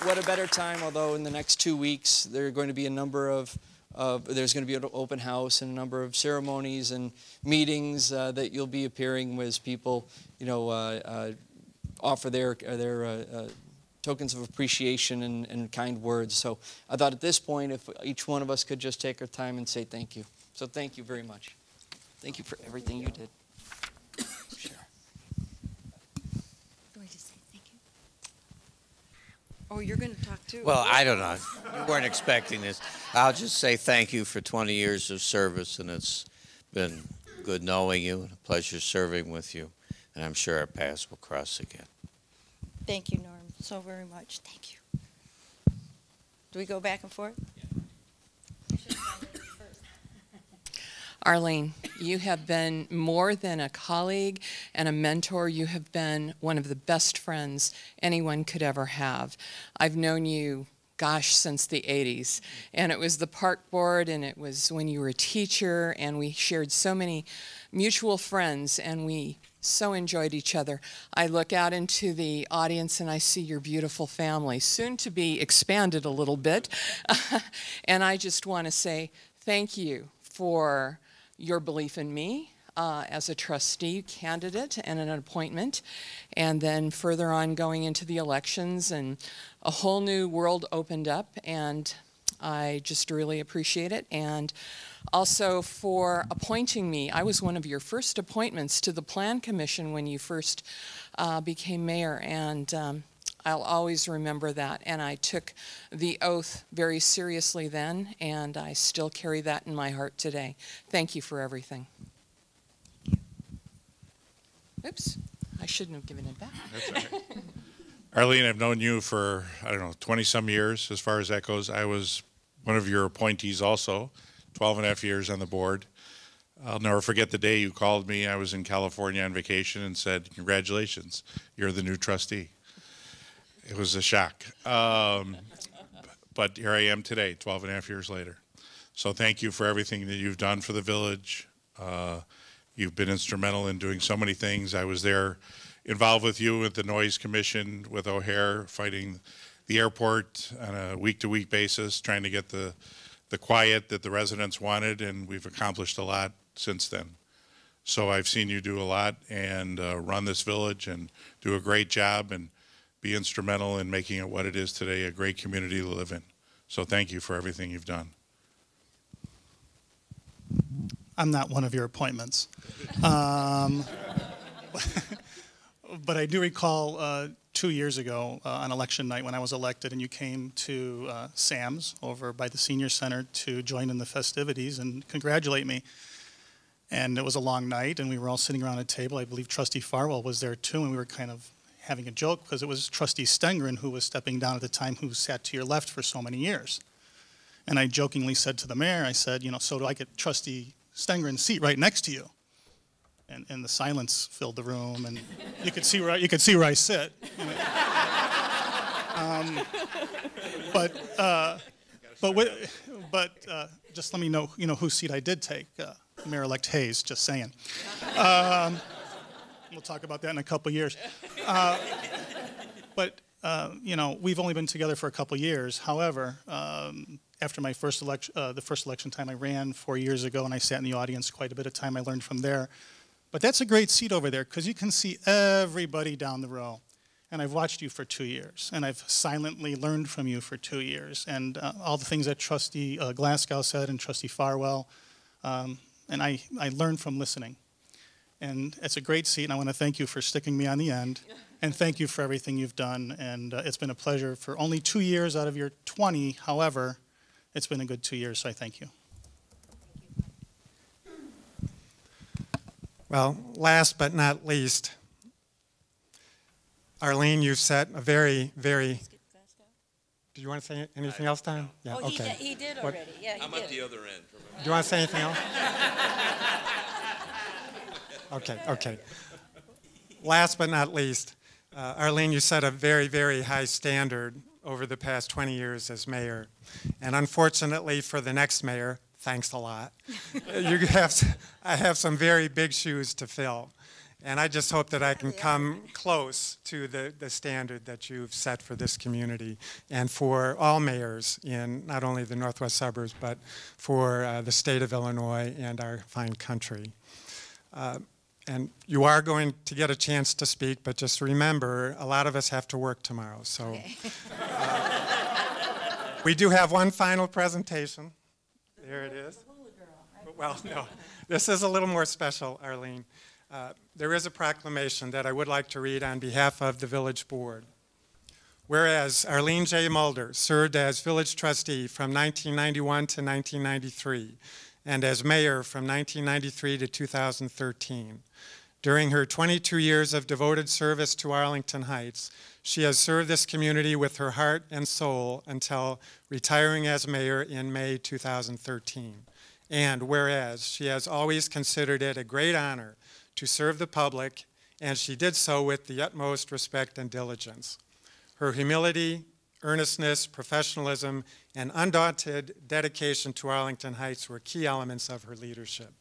What a better time, although in the next 2 weeks there are going to be a number of there's going to be an open house and a number of ceremonies and meetings that you'll be appearing with people, offer their tokens of appreciation and kind words. So I thought at this point, if each one of us could just take our time and say thank you. So thank you very much. Thank you for everything you did. Sure. Do I just say thank you? Oh, you're going to talk too? Well, I don't know. You weren't expecting this. I'll just say thank you for 20 years of service, and it's been good knowing you, and a pleasure serving with you, and I'm sure our paths will cross again. Thank you, Norm, so very much. Thank you. Do we go back and forth? Arlene, you have been more than a colleague and a mentor. You have been one of the best friends anyone could ever have. I've known you, gosh, since the 80s. And it was the park board, and it was when you were a teacher, and we shared so many mutual friends, and we so enjoyed each other. I look out into the audience and I see your beautiful family, soon to be expanded a little bit. And I just want to say thank you for your belief in me as a trustee candidate and an appointment, and then further on going into the elections, and a whole new world opened up, and I just really appreciate it. And also for appointing me. I was one of your first appointments to the Plan Commission when you first became mayor, and I'll always remember that. And I took the oath very seriously then, and I still carry that in my heart today. Thank you for everything. Oops, I shouldn't have given it back. That's all right. Arlene, I've known you for, 20-some years as far as that goes. I was one of your appointees also, 12 and a half years on the board. I'll never forget the day you called me. I was in California on vacation and said, congratulations, you're the new trustee. It was a shock. But here I am today, 12 and a half years later. So thank you for everything that you've done for the village. You've been instrumental in doing so many things. I was there involved with you at the Noise Commission with O'Hare, fighting the airport on a week-to-week basis, trying to get the quiet that the residents wanted, and we've accomplished a lot since then. So I've seen you do a lot and run this village and do a great job and be instrumental in making it what it is today, a great community to live in. So thank you for everything you've done. I'm not one of your appointments. But I do recall 2 years ago on election night when I was elected, and you came to Sam's over by the Senior Center to join in the festivities and congratulate me. And it was a long night, and we were all sitting around a table. I believe Trustee Farwell was there too, and we were kind of having a joke because it was Trustee Stengren who was stepping down at the time, who sat to your left for so many years. And I jokingly said to the mayor, I said, you know, so do I get Trustee Stengren's seat right next to you? And the silence filled the room, and you could see where I sit. You know. But just let me know, you know, whose seat I did take. Mayor-elect Hayes, just saying. We'll talk about that in a couple years. You know, we've only been together for a couple years. However, after my first election, the first election time I ran 4 years ago, and I sat in the audience quite a bit of time, I learned from there. But that's a great seat over there because you can see everybody down the row. And I've watched you for 2 years, and I've silently learned from you for 2 years. And all the things that Trustee Glasgow said and Trustee Farwell, and I learned from listening. And it's a great seat, and I want to thank you for sticking me on the end. And thank you for everything you've done. And it's been a pleasure for only 2 years out of your 20. However, it's been a good 2 years, so I thank you. Well, last but not least, Arlene, you've set a very, very... Do you want to say anything else, Tom? Yeah, oh, okay. He did already. Yeah, I'm at the other end. Do you want to say anything else? Okay. Last but not least, Arlene, you set a very, very high standard over the past 20 years as mayor. And unfortunately for the next mayor, thanks a lot, I have some very big shoes to fill. And I just hope that I can come close to the standard that you've set for this community and for all mayors in not only the northwest suburbs, but for the state of Illinois and our fine country. And you are going to get a chance to speak, but just remember, a lot of us have to work tomorrow. So okay. We do have one final presentation. There it is. Well, no, this is a little more special, Arlene. There is a proclamation that I would like to read on behalf of the Village Board. Whereas Arlene J. Mulder served as village trustee from 1991 to 1993 and as mayor from 1993 to 2013. During her 22 years of devoted service to Arlington Heights, she has served this community with her heart and soul until retiring as mayor in May 2013. And whereas she has always considered it a great honor to serve the public, and she did so with the utmost respect and diligence. Her humility, earnestness, professionalism, and undaunted dedication to Arlington Heights were key elements of her leadership.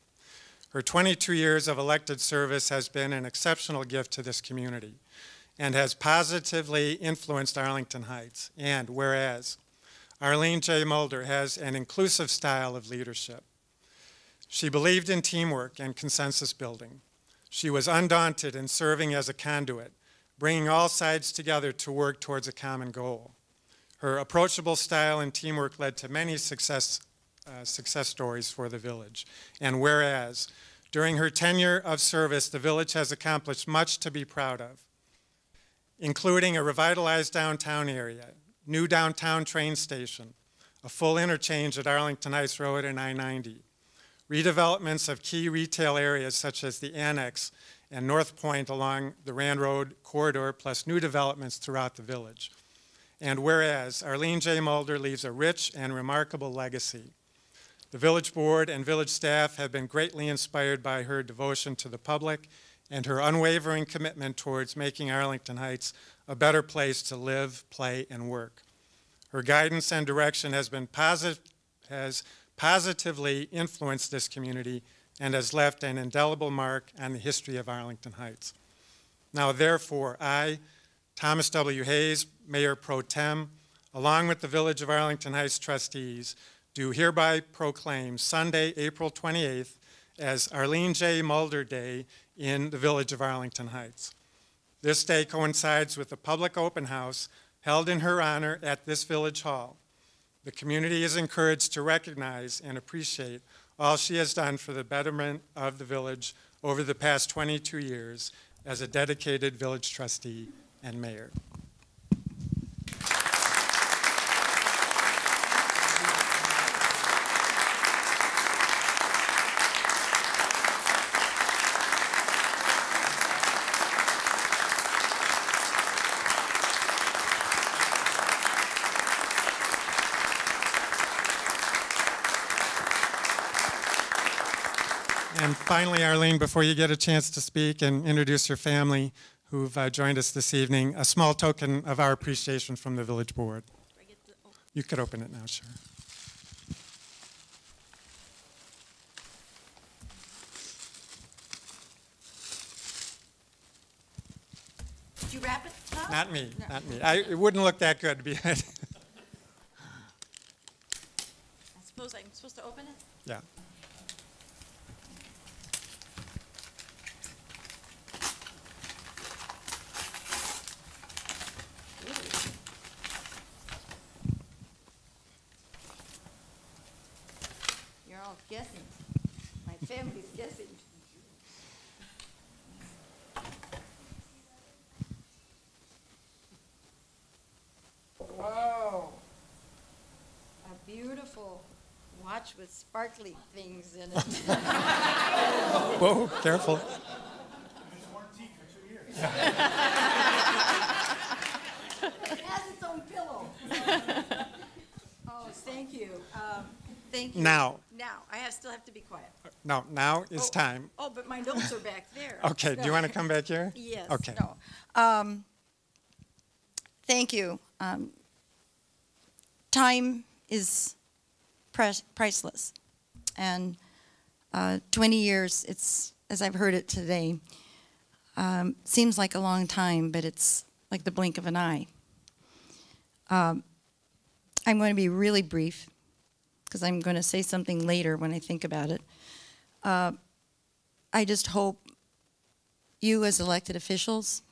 Her 22 years of elected service has been an exceptional gift to this community and has positively influenced Arlington Heights. And whereas Arlene J. Mulder has an inclusive style of leadership, she believed in teamwork and consensus building. She was undaunted in serving as a conduit, bringing all sides together to work towards a common goal. Her approachable style and teamwork led to many success stories for the village. And whereas, during her tenure of service, the village has accomplished much to be proud of, including a revitalized downtown area, new downtown train station, a full interchange at Arlington Heights Road and I-90, redevelopments of key retail areas such as the Annex and North Point along the Rand Road corridor, plus new developments throughout the village. And whereas Arlene J. Mulder leaves a rich and remarkable legacy, the village board and village staff have been greatly inspired by her devotion to the public and her unwavering commitment towards making Arlington Heights a better place to live, play, and work. Her guidance and direction has positively influenced this community and has left an indelible mark on the history of Arlington Heights. Now, therefore, I, Thomas W. Hayes, Mayor Pro Tem, along with the Village of Arlington Heights trustees, do hereby proclaim Sunday, April 28th as Arlene J. Mulder Day in the Village of Arlington Heights. This day coincides with a public open house held in her honor at this Village Hall. The community is encouraged to recognize and appreciate all she has done for the betterment of the village over the past 22 years as a dedicated village trustee and mayor. finally, Arlene, before you get a chance to speak and introduce your family who've joined us this evening, a small token of our appreciation from the Village Board. You could open it now, sure. Did you wrap it, Tom? Not me, No. not me. It wouldn't look that good to be. I suppose I'm supposed to open it? Yeah. You're all guessing. My family's guessing. Whoa. A beautiful watch with sparkly things in it. Whoa, careful. It has its own pillow. Oh, thank you. Thank you. Now. Now, still have to be quiet. No, now is time. Oh, but my notes are back there. Okay, do you want to come back here? Yes. Okay. No. Thank you. Time is priceless. And 20 years, it's, as I've heard it today, seems like a long time, but it's like the blink of an eye. I'm going to be really brief, because I'm going to say something later when I think about it. I just hope you as elected officials,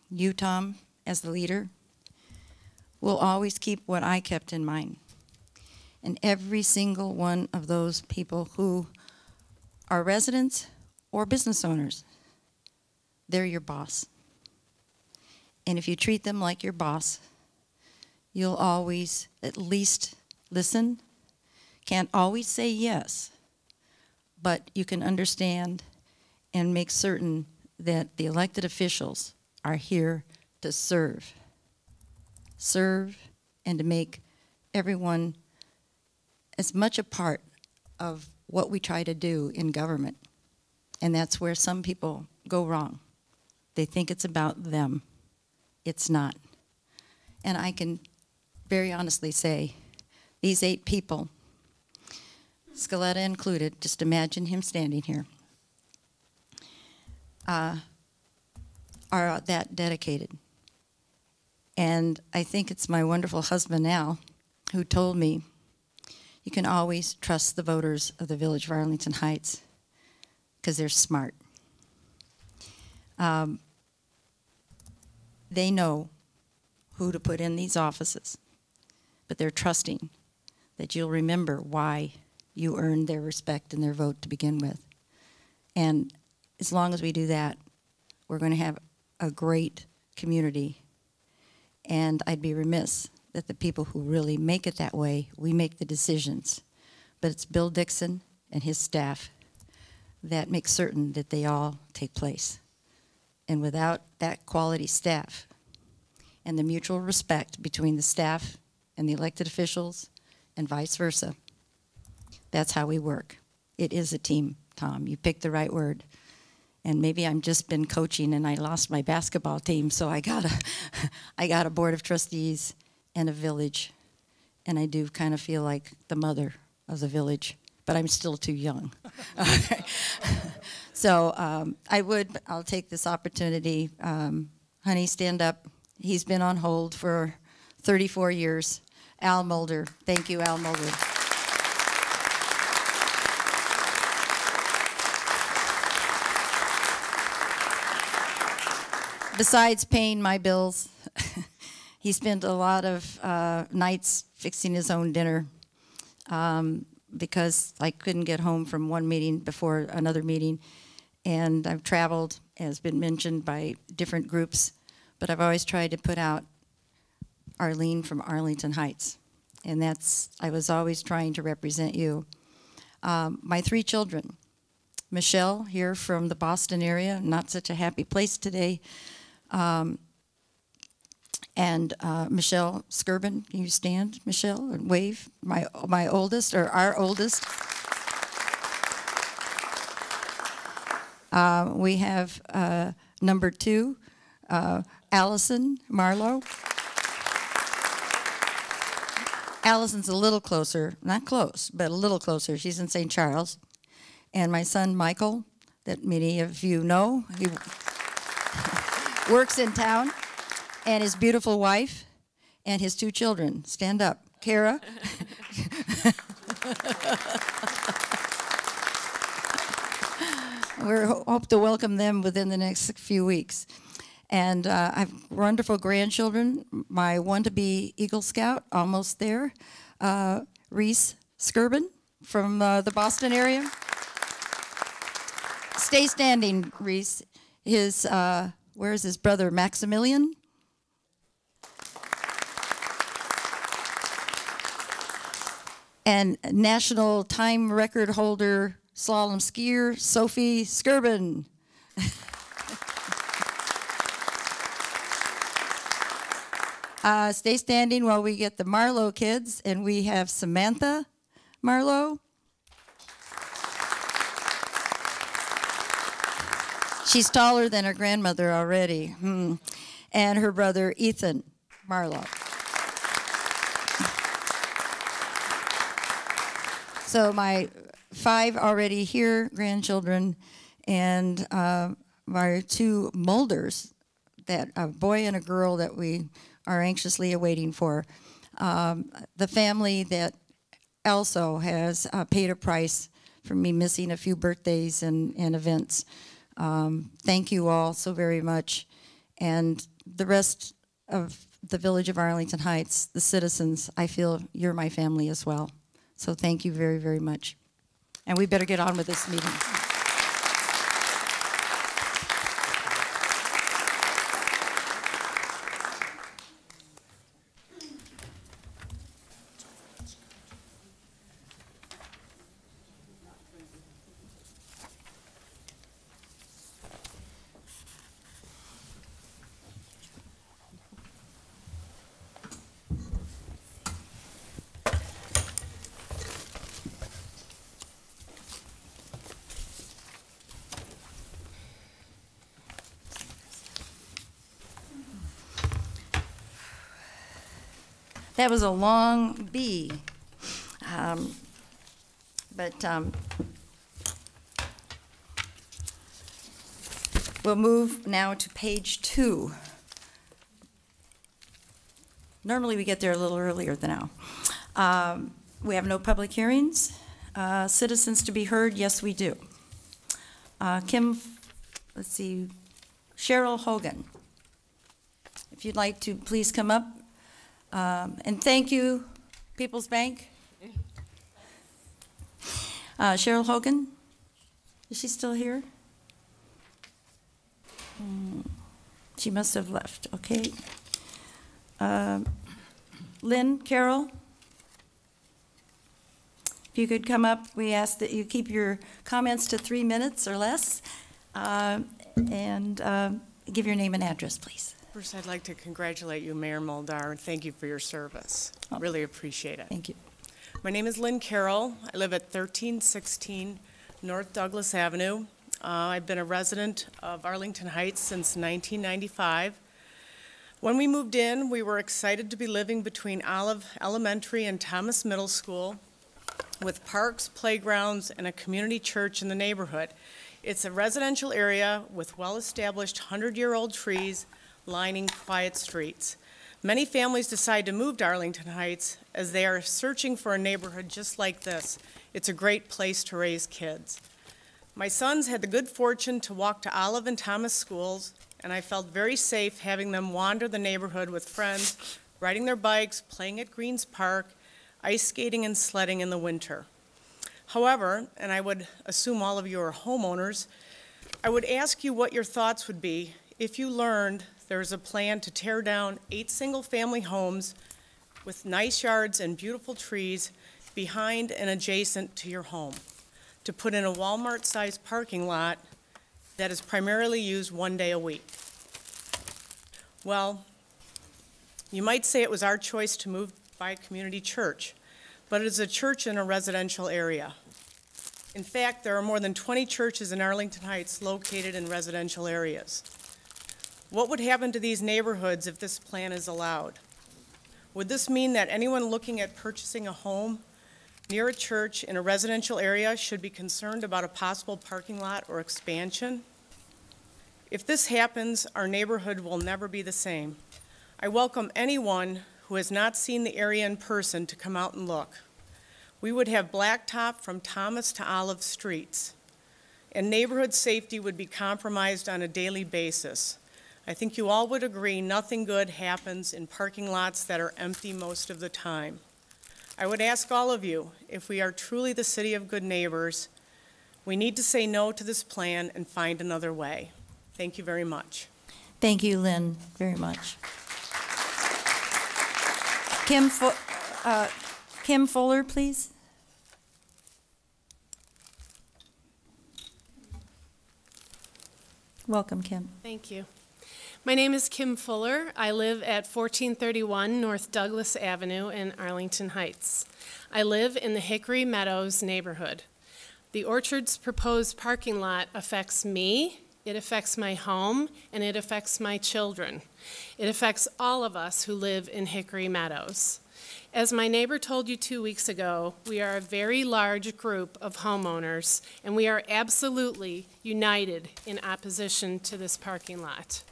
you, Tom, as the leader, will always keep what I kept in mind. And every single one of those people who are residents or business owners, they're your boss. And if you treat them like your boss, you'll always at least listen. Can't always say yes, but you can understand and make certain that the elected officials are here to serve. Serve and to make everyone as much a part of what we try to do in government. And that's where some people go wrong. They think it's about them. It's not. And I can very honestly say, these 8 people, Scaletta included, just imagine him standing here, are that dedicated. And I think it's my wonderful husband, Al, who told me, you can always trust the voters of the Village of Arlington Heights because they're smart. They know who to put in these offices, but they're trusting that you'll remember why you earned their respect and their vote to begin with. And as long as we do that, we're going to have a great community. And I'd be remiss that the people who really make it that way, we make the decisions. But it's Bill Dixon and his staff that make certain that they all take place. And without that quality staff and the mutual respect between the staff and the elected officials and vice versa, that's how we work. It is a team, Tom. You picked the right word. And maybe I'm just been coaching and I lost my basketball team, so I got a board of trustees and a village. And I do kind of feel like the mother of the village, but I'm still too young. So I'll take this opportunity. Honey, stand up. He's been on hold for 34 years. Al Mulder. Thank you, Al Mulder. Besides paying my bills, he spent a lot of nights fixing his own dinner because I couldn't get home from one meeting before another meeting. And I've traveled, as been mentioned, by different groups, but I've always tried to put out Arlene from Arlington Heights. And I was always trying to represent you. My 3 children, Michelle, here from the Boston area, not such a happy place today. And Michelle Skirbin, can you stand, Michelle, and wave? My oldest, or our oldest. We have number 2, Allison Marlowe. Allison's a little closer, not close, but a little closer. She's in St. Charles. And my son, Michael, that many of you know, he works in town, and his beautiful wife, and his 2 children. Stand up. Kara. We hope to welcome them within the next few weeks. And I have wonderful grandchildren. My one-to-be Eagle Scout, almost there, Reese Skirbin from the Boston area. Stay standing, Reese. His, where's his brother, Maximilian? And national time record holder, slalom skier, Sophie Skirbin. Stay standing while we get the Marlowe kids, and we have Samantha Marlowe. She's taller than her grandmother already. And her brother, Ethan Marlowe. So my 5 already here, grandchildren, and my 2 Mulders, that a boy and a girl that we are anxiously awaiting for. The family that also has paid a price for me missing a few birthdays and events. Thank you all so very much. And the rest of the village of Arlington Heights, the citizens, I feel you're my family as well. So thank you very, very much. And we better get on with this meeting. That was a long B. We'll move now to page 2. Normally we get there a little earlier than now. We have no public hearings. Citizens to be heard, yes we do. Let's see, Cheryl Hogan. If you'd like to please come up. And thank you, People's Bank. Cheryl Hogan, is she still here? She must have left, okay. Lynn Carroll, if you could come up, we ask that you keep your comments to 3 minutes or less, and give your name and address, please. First, I'd like to congratulate you, Mayor Mulder, and thank you for your service. Really appreciate it. Thank you. My name is Lynn Carroll. I live at 1316 North Douglas Avenue. I've been a resident of Arlington Heights since 1995. When we moved in, we were excited to be living between Olive Elementary and Thomas Middle School, with parks, playgrounds, and a community church in the neighborhood. It's a residential area with well-established 100-year-old trees lining quiet streets. Many families decide to move to Arlington Heights as they are searching for a neighborhood just like this. It's a great place to raise kids. My sons had the good fortune to walk to Olive and Thomas schools, and I felt very safe having them wander the neighborhood with friends, riding their bikes, playing at Greens Park, ice skating and sledding in the winter. However, and I would assume all of you are homeowners, I would ask you what your thoughts would be if you learned there's a plan to tear down 8 single-family homes with nice yards and beautiful trees behind and adjacent to your home, to put in a Walmart-sized parking lot that is primarily used 1 day a week. Well, you might say it was our choice to move by a community church, but it is a church in a residential area. In fact, there are more than 20 churches in Arlington Heights located in residential areas. What would happen to these neighborhoods if this plan is allowed? Would this mean that anyone looking at purchasing a home near a church in a residential area should be concerned about a possible parking lot or expansion? If this happens, our neighborhood will never be the same. I welcome anyone who has not seen the area in person to come out and look. We would have blacktop from Thomas to Olive streets, and neighborhood safety would be compromised on a daily basis. I think you all would agree nothing good happens in parking lots that are empty most of the time. I would ask all of you, if we are truly the city of good neighbors, we need to say no to this plan and find another way. Thank you very much. Thank you, Lynn, very much. Kim Fuller, please. Welcome, Kim. Thank you. My name is Kim Fuller. I live at 1431 North Douglas Avenue in Arlington Heights. I live in the Hickory Meadows neighborhood. The Orchard's proposed parking lot affects me, it affects my home, and it affects my children. It affects all of us who live in Hickory Meadows. As my neighbor told you 2 weeks ago, we are a very large group of homeowners, and we are absolutely united in opposition to this parking lot.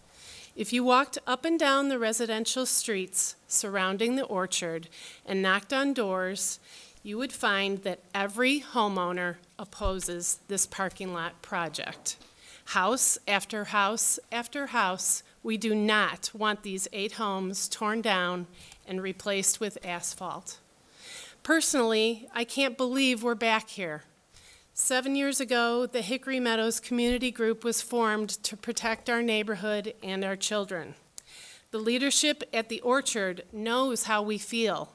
If you walked up and down the residential streets surrounding the Orchard and knocked on doors, you would find that every homeowner opposes this parking lot project. House after house after house, we do not want these 8 homes torn down and replaced with asphalt. Personally, I can't believe we're back here. 7 years ago, the Hickory Meadows Community Group was formed to protect our neighborhood and our children. The leadership at the Orchard knows how we feel,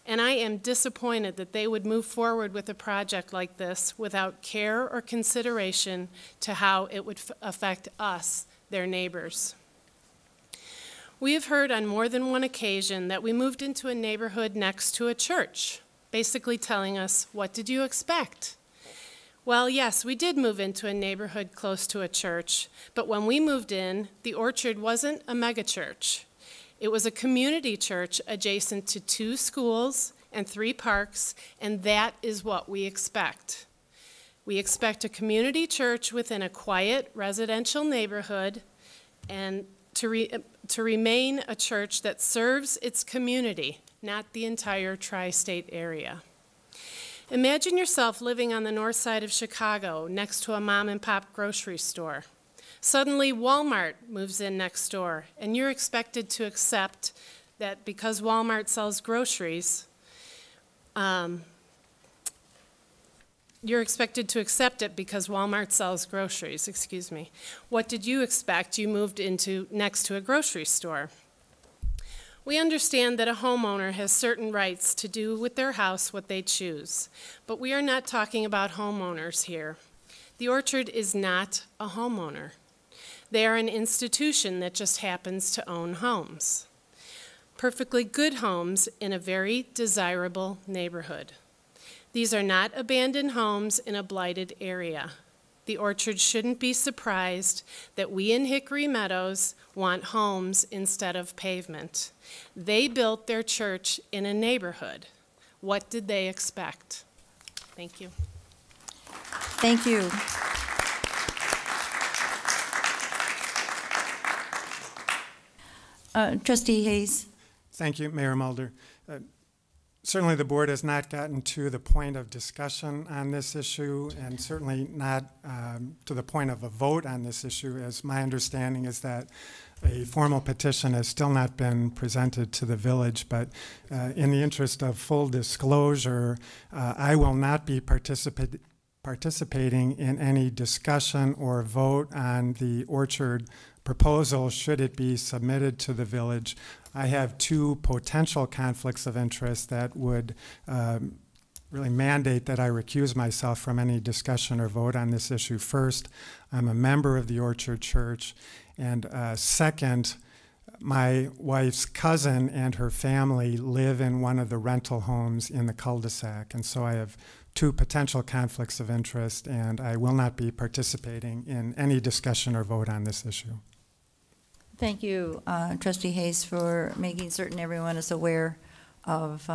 and I am disappointed that they would move forward with a project like this without care or consideration to how it would affect us, their neighbors. We have heard on more than one occasion that we moved into a neighborhood next to a church, basically telling us, what did you expect? Well, yes, we did move into a neighborhood close to a church, but when we moved in, the Orchard wasn't a megachurch. It was a community church adjacent to 2 schools and 3 parks, and that is what we expect. We expect a community church within a quiet residential neighborhood and to remain a church that serves its community, not the entire tri-state area. Imagine yourself living on the north side of Chicago next to a mom and pop grocery store. Suddenly Walmart moves in next door, and you're expected to accept that because Walmart sells groceries, you're expected to accept it because Walmart sells groceries, excuse me. What did you expect? You moved into next to a grocery store. We understand that a homeowner has certain rights to do with their house what they choose, but we are not talking about homeowners here. The Orchard is not a homeowner. They are an institution that just happens to own homes. Perfectly good homes in a very desirable neighborhood. These are not abandoned homes in a blighted area. The Orchard shouldn't be surprised that we in Hickory Meadows want homes instead of pavement. They built their church in a neighborhood. What did they expect? Thank you. Thank you. Trustee Hayes. Thank you, Mayor Mulder. Certainly the board has not gotten to the point of discussion on this issue, and certainly not to the point of a vote on this issue, as my understanding is that a formal petition has still not been presented to the village. But in the interest of full disclosure, I will not be participating in any discussion or vote on the Orchard proposal should it be submitted to the village. I have 2 potential conflicts of interest that would really mandate that I recuse myself from any discussion or vote on this issue. First, I'm a member of the Orchard Church, and second, my wife's cousin and her family live in one of the rental homes in the cul-de-sac, and so I have two potential conflicts of interest, and I will not be participating in any discussion or vote on this issue. Thank you, Trustee Hayes, for making certain everyone is aware of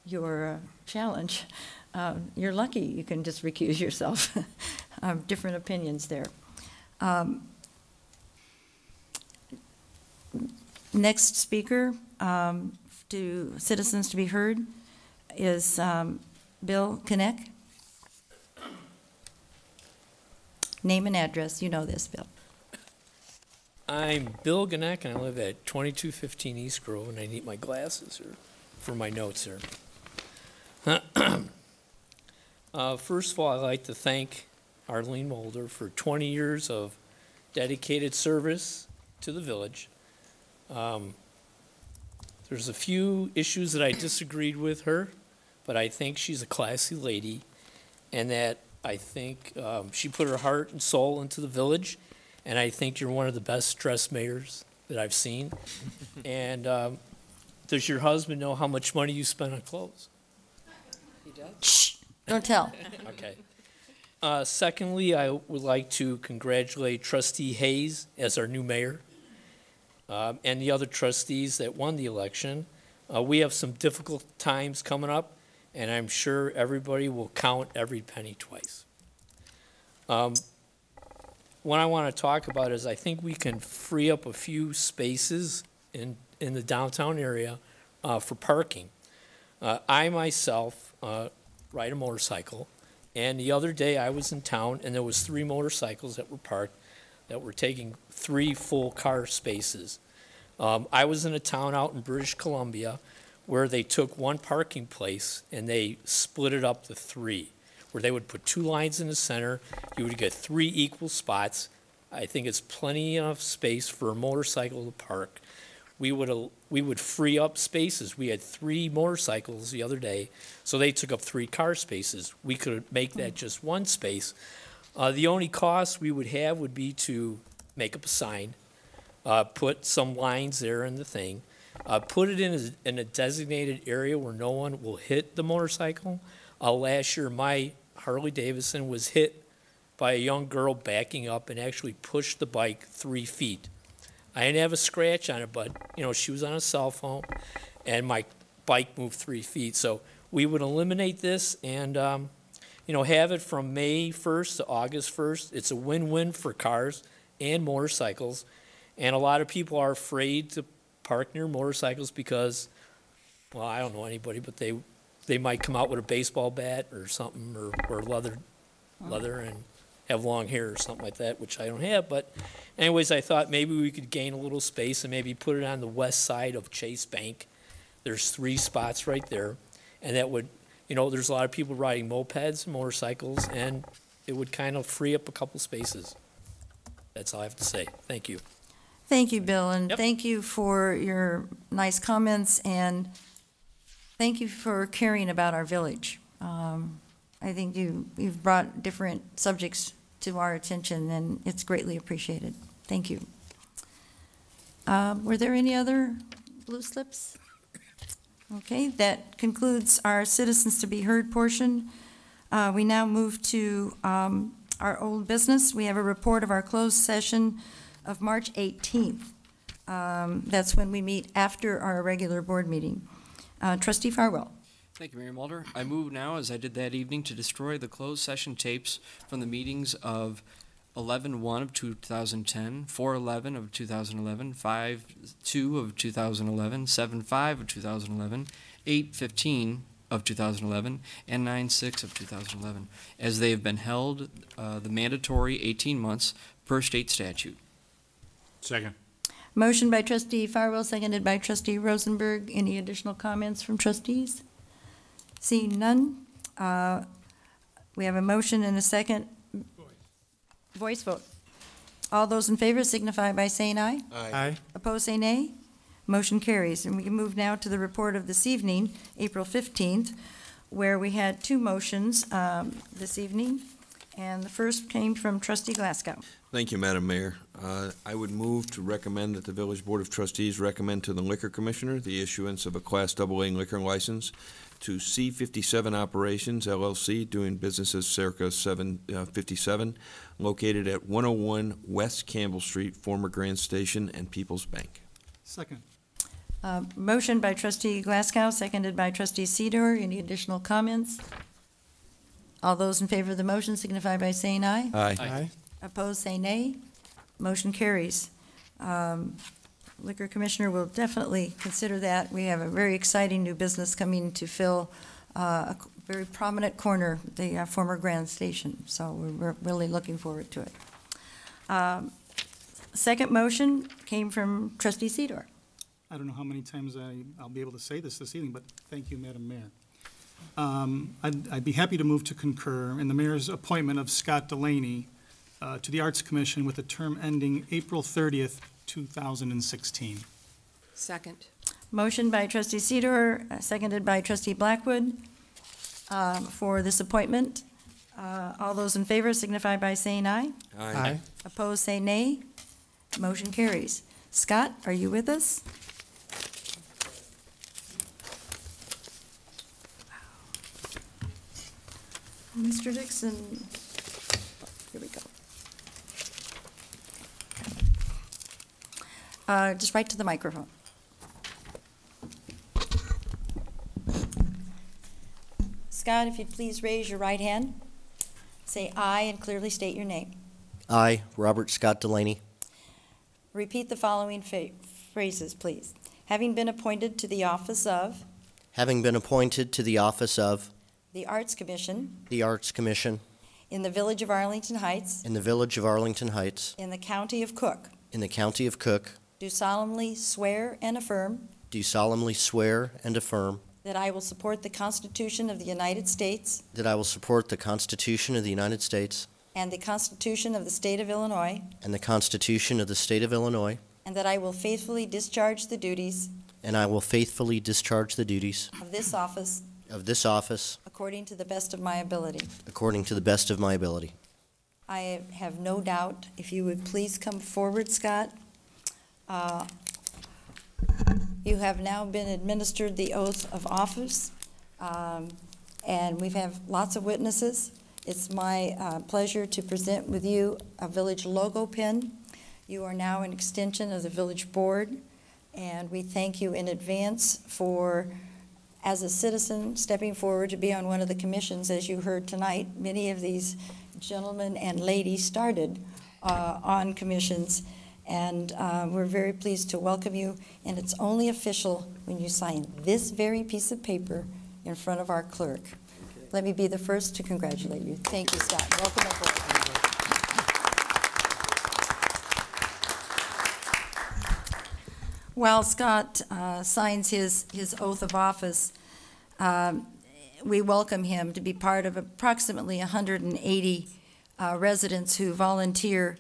your challenge. You're lucky you can just recuse yourself. Different opinions there. Next speaker to citizens to be heard is Bill Kinnick. Name and address. You know this, Bill. I'm Bill Ganek, and I live at 2215 East Grove, and I need my glasses for my notes here. First of all, I'd like to thank Arlene Mulder for 20 years of dedicated service to the village. There's a few issues that I disagreed with her, but I think she's a classy lady, and that I think she put her heart and soul into the village, and I think you're one of the best dressed mayors that I've seen. And does your husband know how much money you spend on clothes? He does? Shh, don't tell. Okay. Secondly, I would like to congratulate Trustee Hayes as our new mayor, and the other trustees that won the election. We have some difficult times coming up, and I'm sure everybody will count every penny twice. What I want to talk about is I think we can free up a few spaces in the downtown area for parking. I myself ride a motorcycle, and the other day I was in town and there was 3 motorcycles that were parked that were taking 3 full car spaces. I was in a town out in British Columbia where they took one parking place and they split it up to 3, where they would put 2 lines in the center. You would get 3 equal spots. I think it's plenty of space for a motorcycle to park. We would free up spaces. We had 3 motorcycles the other day, so they took up 3 car spaces. We could make that just 1 space. The only cost we would have would be to make up a sign, put some lines there in the thing, put it in a designated area where no one will hit the motorcycle. Last year, my Harley Davidson was hit by a young girl backing up and actually pushed the bike 3 feet. I didn't have a scratch on it, but she was on a cell phone, and my bike moved 3 feet. So we would eliminate this and have it from May 1st to August 1st. It's a win-win for cars and motorcycles, and a lot of people are afraid to park near motorcycles because, well, I don't know anybody, but they might come out with a baseball bat or something, or leather and have long hair or something like that, which I don't have. But anyways, I thought maybe we could gain a little space and maybe put it on the west side of Chase Bank. There's 3 spots right there, and that would, there's a lot of people riding mopeds and motorcycles, and it would kind of free up a couple spaces. That's all I have to say. Thank you. Thank you, Bill, and Yep. thank you for your nice comments, and thank you for caring about our village. I think you've brought different subjects to our attention, and it's greatly appreciated. Thank you. Were there any other blue slips? Okay, that concludes our citizens to be heard portion. We now move to our old business. We have a report of our closed session of March 18th. That's when we meet after our regular board meeting. Trustee Farwell. Thank you, Mayor Mulder. I move now, as I did that evening, to destroy the closed session tapes from the meetings of 11/1 of 2010, 4/11 of 2011, 5/2 of 2011, 7/5 of 2011, 8/15 of 2011, and 9/6 of 2011, as they have been held the mandatory 18 months per state statute. Second. Motion by Trustee Farwell, seconded by Trustee Rosenberg. Any additional comments from trustees? Seeing none, we have a motion and a second. Voice vote. All those in favor signify by saying aye. Aye. Opposed, say nay. Motion carries. And we can move now to the report of this evening, April 15th, where we had 2 motions this evening. And the first came from Trustee Glasgow. Thank you, Madam Mayor. I would move to recommend that the Village Board of Trustees recommend to the Liquor Commissioner the issuance of a Class AA liquor license to C57 Operations, LLC, doing business as Circa 757, located at 101 West Campbell Street, former Grand Station and People's Bank. Second. Motion by trustee Glasgow, seconded by trustee Sidor. Any additional comments? All those in favor of the motion signify by saying aye. Aye. Aye. Opposed, say nay. Motion carries. Liquor Commissioner will definitely consider that. We have a very exciting new business coming to fill a very prominent corner, the former Grand Station. So we're really looking forward to it. Second motion came from trustee Sidor. I don't know how many times I'll be able to say this evening, but thank you, Madam Mayor. I'd be happy to move to concur in the mayor's appointment of Scott Delaney to the Arts Commission with a term ending April 30th, 2016. Second. Motion by trustee Sidor, seconded by trustee Blackwood for this appointment. All those in favor signify by saying aye. Aye. Opposed, say nay. Motion carries. Scott, are you with us? Mr. Dixon, here we go. Just right to the microphone. Scott, if you'd please raise your right hand, say aye and clearly state your name. I, Robert Scott Delaney, Repeat the following phrases, please. Having been appointed to the office of having been appointed to the office of the Arts Commission the Arts Commission in the Village of Arlington Heights in the Village of Arlington Heights in the County of Cook, in the County of Cook, do solemnly swear and affirm do solemnly swear and affirm that I will support the Constitution of the United States that I will support the Constitution of the United States and the Constitution of the State of Illinois, and the Constitution of the State of Illinois, and that I will faithfully discharge the duties and I will faithfully discharge the duties of this office according to the best of my ability. I have no doubt. If you would please come forward, Scott. You have now been administered the oath of office, and we have lots of witnesses. It's my pleasure to present with you a village logo pin. You are now an extension of the village board, and we thank you in advance for, as a citizen, stepping forward to be on one of the commissions. As you heard tonight, many of these gentlemen and ladies started on commissions, and we're very pleased to welcome you, and it's only official when you sign this very piece of paper in front of our clerk. Let me be the first to congratulate you. Thank you, Scott. Welcome aboard. While Scott signs his oath of office, we welcome him to be part of approximately 180 residents who volunteer.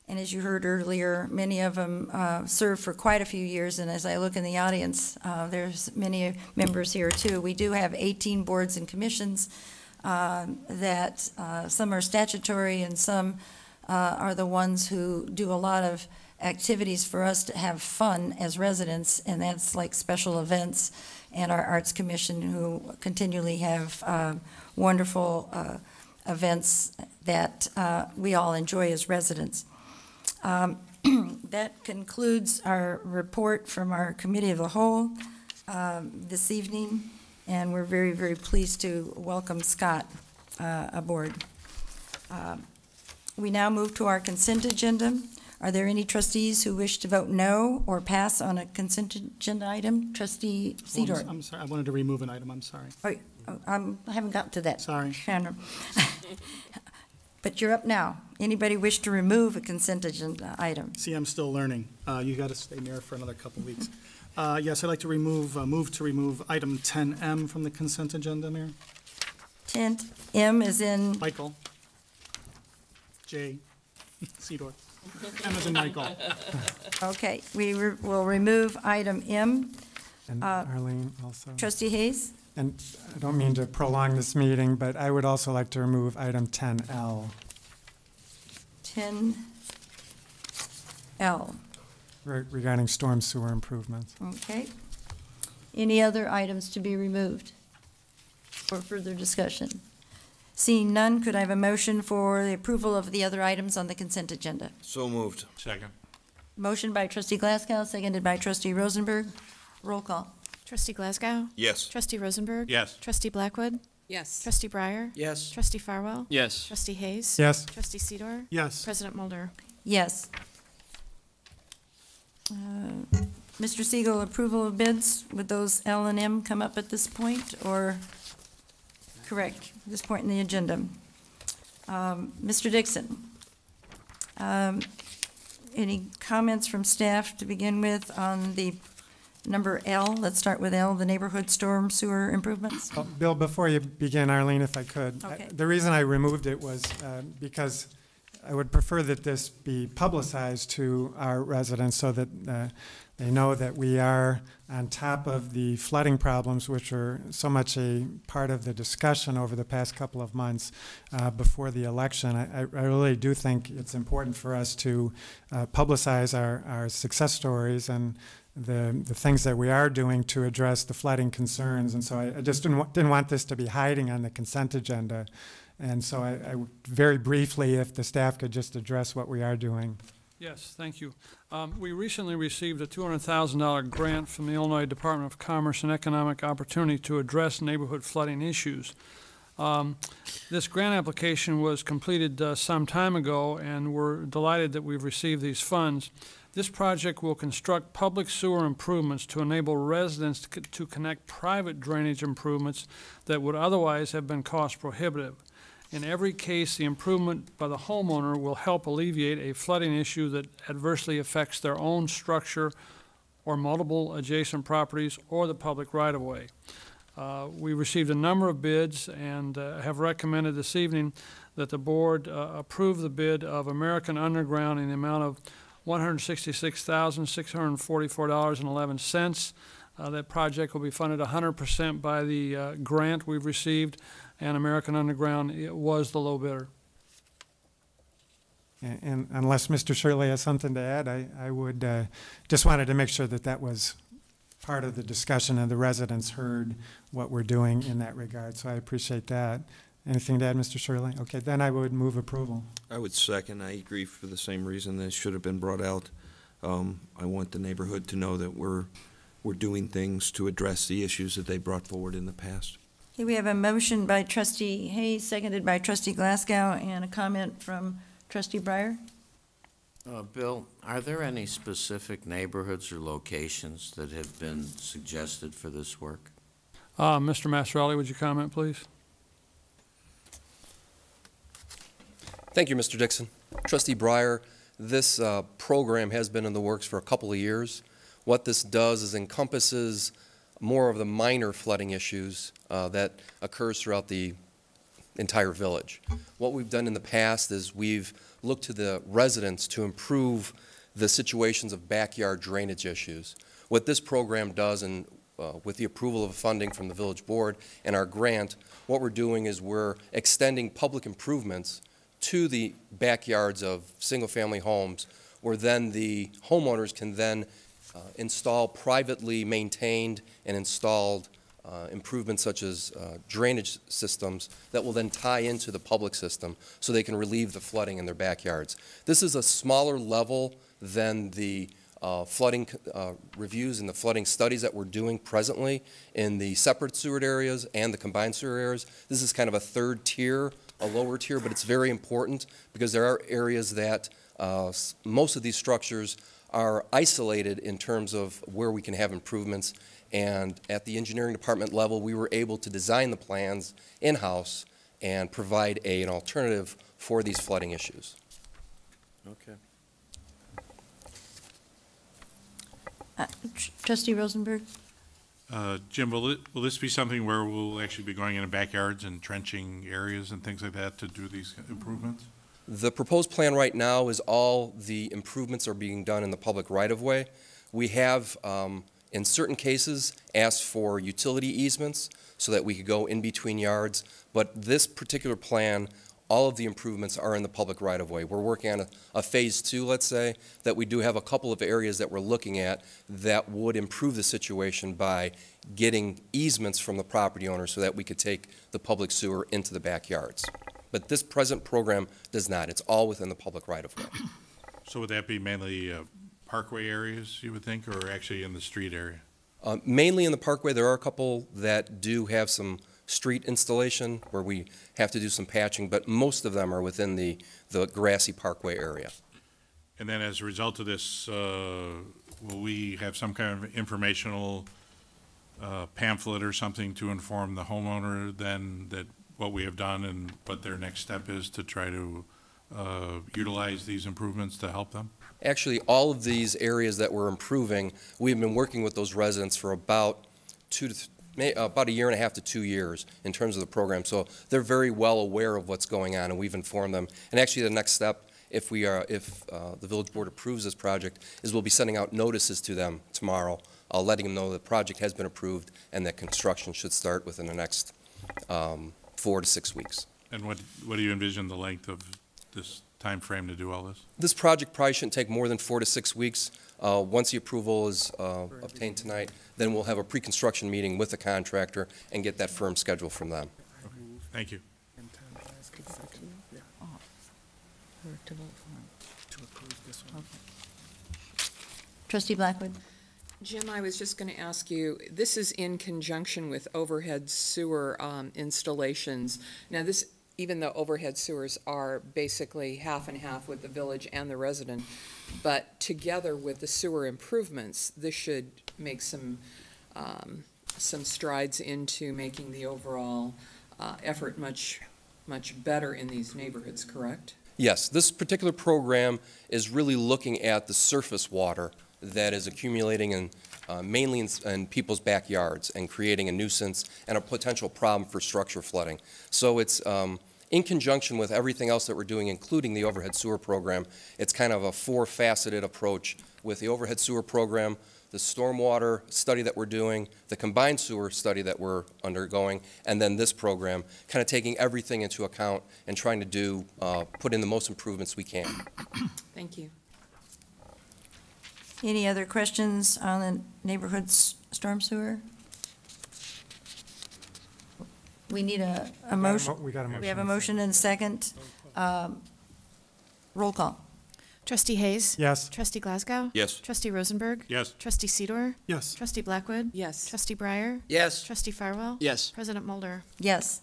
And as you heard earlier, many of them serve for quite a few years. And as I look in the audience, there's many members here too. We do have 18 boards and commissions that some are statutory and some are the ones who do a lot of activities for us to have fun as residents, and that's like special events, and our Arts Commission, who continually have wonderful events that we all enjoy as residents. That concludes our report from our Committee of the Whole this evening, and we're very, very pleased to welcome Scott aboard. We now move to our consent agenda. Are there any trustees who wish to vote no or pass on a consent agenda item? Trustee Sidor. I'm sorry, I wanted to remove an item, I'm sorry. I haven't gotten to that. Sorry. Shannon. But you're up now. Anybody wish to remove a consent agenda item? See, I'm still learning. You got to stay mayor for another couple weeks. Yes, I'd like to move to remove item 10M from the consent agenda, Mayor. 10M is in? Michael. J. Sidor. M is in Michael. Okay, we will remove item M. And Arlene also. Trustee Hayes? And I don't mean to prolong this meeting, but I would also like to remove item 10L. 10 L. Regarding storm sewer improvements. Okay. Any other items to be removed for further discussion? Seeing none, could I have a motion for the approval of the other items on the consent agenda? So moved. Second. Motion by trustee Glasgow, seconded by trustee Rosenberg. Roll call. Trustee Glasgow? Yes. Trustee Rosenberg? Yes. Trustee Blackwood? Yes. Trustee Breyer? Yes. Trustee Farwell? Yes. Trustee Hayes? Yes. Trustee Sidor? Yes. President Mulder? Yes. Mr. Siegel, approval of bids, would those L and M come up at this point, or correct, this point in the agenda? Mr. Dixon, any comments from staff to begin with on the number L? Let's start with L, the neighborhood storm sewer improvements. Oh, Bill, before you begin, Arlene, if I could. Okay. The reason I removed it was because I would prefer that this be publicized to our residents so that they know that we are on top of the flooding problems, which are so much a part of the discussion over the past couple of months before the election. I really do think it's important for us to publicize our success stories and the things that we are doing to address the flooding concerns. And so I just didn't want this to be hiding on the consent agenda. And so I very briefly, if the staff could just address what we are doing. Yes, thank you. We recently received a $200,000 grant from the Illinois Department of Commerce and Economic Opportunity to address neighborhood flooding issues. This grant application was completed some time ago, and we're delighted that we've received these funds. This project will construct public sewer improvements to enable residents to connect private drainage improvements that would otherwise have been cost prohibitive. In every case, the improvement by the homeowner will help alleviate a flooding issue that adversely affects their own structure or multiple adjacent properties or the public right-of-way. We received a number of bids and have recommended this evening that the board approve the bid of American Underground in the amount of $166,644.11. That project will be funded 100% by the grant we've received, and American Underground was the low bidder. And unless Mr. Shirley has something to add, I would just wanted to make sure that that was part of the discussion and the residents heard what we're doing in that regard. So I appreciate that. Anything to add, Mr. Shirley? Okay, then I would move approval. I would second. I agree for the same reason that it should have been brought out. I want the neighborhood to know that we're doing things to address the issues that they brought forward in the past. Okay, we have a motion by trustee Hayes, seconded by trustee Glasgow, and a comment from trustee Breyer. Bill, are there any specific neighborhoods or locations that have been suggested for this work? Mr. Mastrelli, would you comment, please? Thank you, Mr. Dixon. Trustee Breyer, this program has been in the works for a couple of years. What this does is encompasses more of the minor flooding issues that occurs throughout the entire village. What we've done in the past is we've looked to the residents to improve the situations of backyard drainage issues. What this program does, and with the approval of funding from the village board and our grant, what we're doing is we're extending public improvements to the backyards of single-family homes, where then the homeowners can then install privately maintained and installed improvements such as drainage systems that will then tie into the public system so they can relieve the flooding in their backyards. This is a smaller level than the flooding reviews and the flooding studies that we're doing presently in the separate sewered areas and the combined sewer areas. This is kind of a third tier, a lower tier, but it's very important because there are areas that most of these structures are isolated in terms of where we can have improvements. And at the engineering department level, we were able to design the plans in-house and provide an alternative for these flooding issues. Okay. Trustee Rosenberg? Jim, will this be something where we'll actually be going into backyards and trenching areas and things like that to do these improvements? The proposed plan right now is all the improvements are being done in the public right-of-way. We have, in certain cases, asked for utility easements so that we could go in between yards, but this particular plan all of the improvements are in the public right-of-way. We're working on a phase 2, let's say, that we do have a couple of areas that we're looking at that would improve the situation by getting easements from the property owner so that we could take the public sewer into the backyards. But this present program does not. It's all within the public right-of-way. So would that be mainly parkway areas, you would think, or actually in the street area? Mainly in the parkway. There are a couple that do have some street installation where we have to do some patching, but most of them are within the grassy parkway area. And then as a result of this, will we have some kind of informational pamphlet or something to inform the homeowner then that what we have done and what their next step is to try to utilize these improvements to help them? Actually, all of these areas that we're improving, we've been working with those residents for about about a year and a half to 2 years in terms of the program. So they're very well aware of what's going on, and we've informed them. And actually, the next step, if the village board approves this project, is we'll be sending out notices to them tomorrow, letting them know the project has been approved and that construction should start within the next 4 to 6 weeks. And what do you envision the length of this time frame to do all this? This project probably shouldn't take more than 4 to 6 weeks. Once the approval is obtained tonight, then we'll have a pre-construction meeting with the contractor and get that firm schedule from them. Okay. Thank you. Trustee Blackwood. Jim, I was just going to ask you, this is in conjunction with overhead sewer installations. Now, this, even though overhead sewers are basically half and half with the village and the resident, but together with the sewer improvements, this should make some strides into making the overall effort much better in these neighborhoods, correct? Yes, this particular program is really looking at the surface water that is accumulating in, mainly in people's backyards and creating a nuisance and a potential problem for structure flooding. So it's in conjunction with everything else that we're doing, including the overhead sewer program. It's kind of a four-faceted approach with the overhead sewer program, the stormwater study that we're doing, the combined sewer study that we're undergoing, and then this program, kind of taking everything into account and trying to put in the most improvements we can. Thank you. Any other questions on the neighborhood storm sewer? We need a motion. We got a motion. We have a motion and a second. Roll call. Trustee Hayes? Yes. Trustee Glasgow? Yes. Trustee Rosenberg? Yes. Trustee Sidor? Yes. Trustee Blackwood? Yes. Trustee Breyer? Yes. Trustee Farwell? Yes. President Mulder? Yes.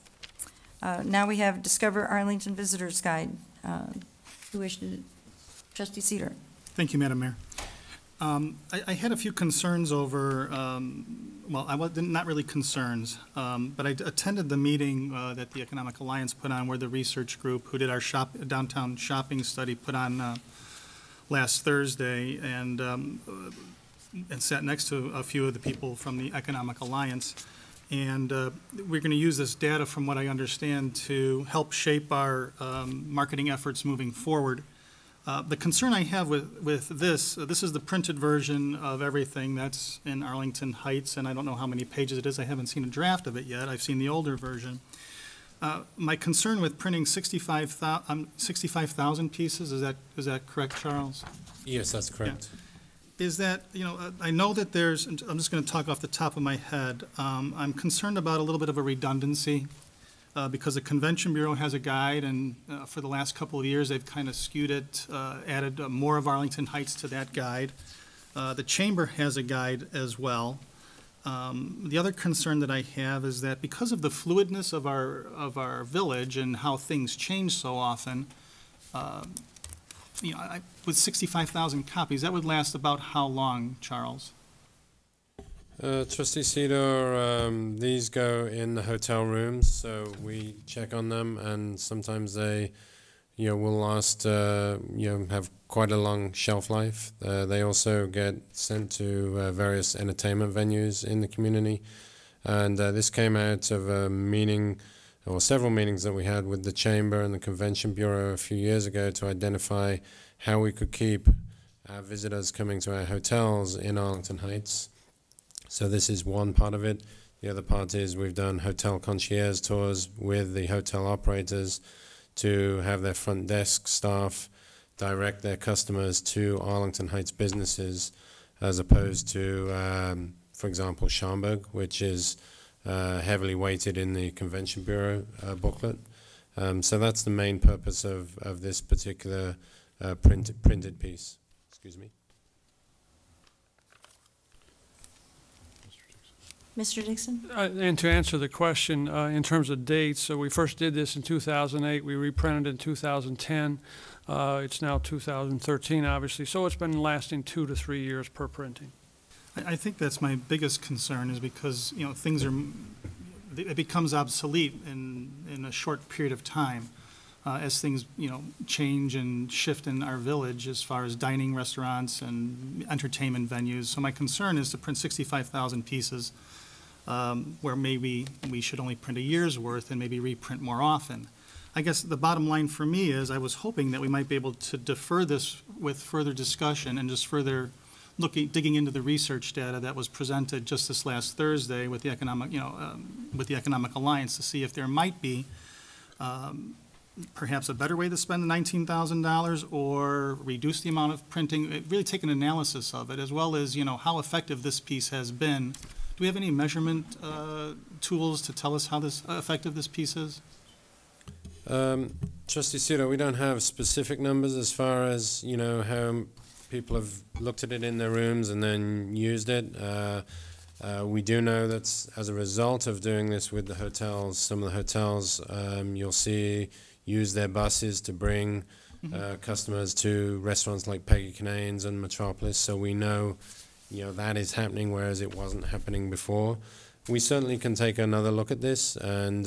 Now we have Discover Arlington Visitors Guide. Who wishes to? Trustee Sidor. Thank you, Madam Mayor. I had a few concerns over, not really concerns, but I attended the meeting that the Economic Alliance put on, where the research group who did our downtown shopping study put on last Thursday, and sat next to a few of the people from the Economic Alliance. And we're going to use this data, from what I understand, to help shape our marketing efforts moving forward. The concern I have with this is the printed version of everything that's in Arlington Heights, and I don't know how many pages it is. I haven't seen a draft of it yet. I've seen the older version. My concern with printing 65,000 pieces, is that correct, Charles? Yes, that's correct. Yeah. Is that, I know that there's, I'm just going to talk off the top of my head, I'm concerned about a little bit of a redundancy. Because the Convention Bureau has a guide, and for the last couple of years, they've kind of skewed it, added more of Arlington Heights to that guide. The Chamber has a guide as well. The other concern that I have is that because of the fluidness of our village and how things change so often, with 65,000 copies, that would last about how long, Charles? Trustee Sidor, these go in the hotel rooms, so we check on them, and sometimes they, will last, have quite a long shelf life. They also get sent to various entertainment venues in the community, and this came out of a meeting, or several meetings that we had with the Chamber and the Convention Bureau a few years ago to identify how we could keep our visitors coming to our hotels in Arlington Heights. So this is one part of it. The other part is we've done hotel concierge tours with the hotel operators to have their front desk staff direct their customers to Arlington Heights businesses, as opposed to, for example, Schaumburg, which is heavily weighted in the Convention Bureau booklet. So that's the main purpose of this particular printed piece. Excuse me. Mr. Dixon? And to answer the question, in terms of dates, so we first did this in 2008. We reprinted in 2010. It's now 2013, obviously. So it's been lasting 2 to 3 years per printing. I think that's my biggest concern, is because, you know, things are, it becomes obsolete in a short period of time as things, you know, change and shift in our village as far as dining restaurants and entertainment venues. So my concern is to print 65,000 pieces where maybe we should only print a year's worth and maybe reprint more often. I guess the bottom line for me is I was hoping that we might be able to defer this with further discussion and just further digging into the research data that was presented just this last Thursday with the Economic, with the Economic Alliance, to see if there might be perhaps a better way to spend the $19,000 or reduce the amount of printing, really take an analysis of it, as well as, you know, how effective this piece has been. Do we have any measurement tools to tell us how effective this piece is? Trustee Sidor, we don't have specific numbers as far as, you know, how people have looked at it in their rooms and then used it. We do know that as a result of doing this with the hotels, some of the hotels you'll see use their buses to bring customers to restaurants like Peggy Canane's and Metropolis. So we know, you know, that is happening, whereas it wasn't happening before. We certainly can take another look at this and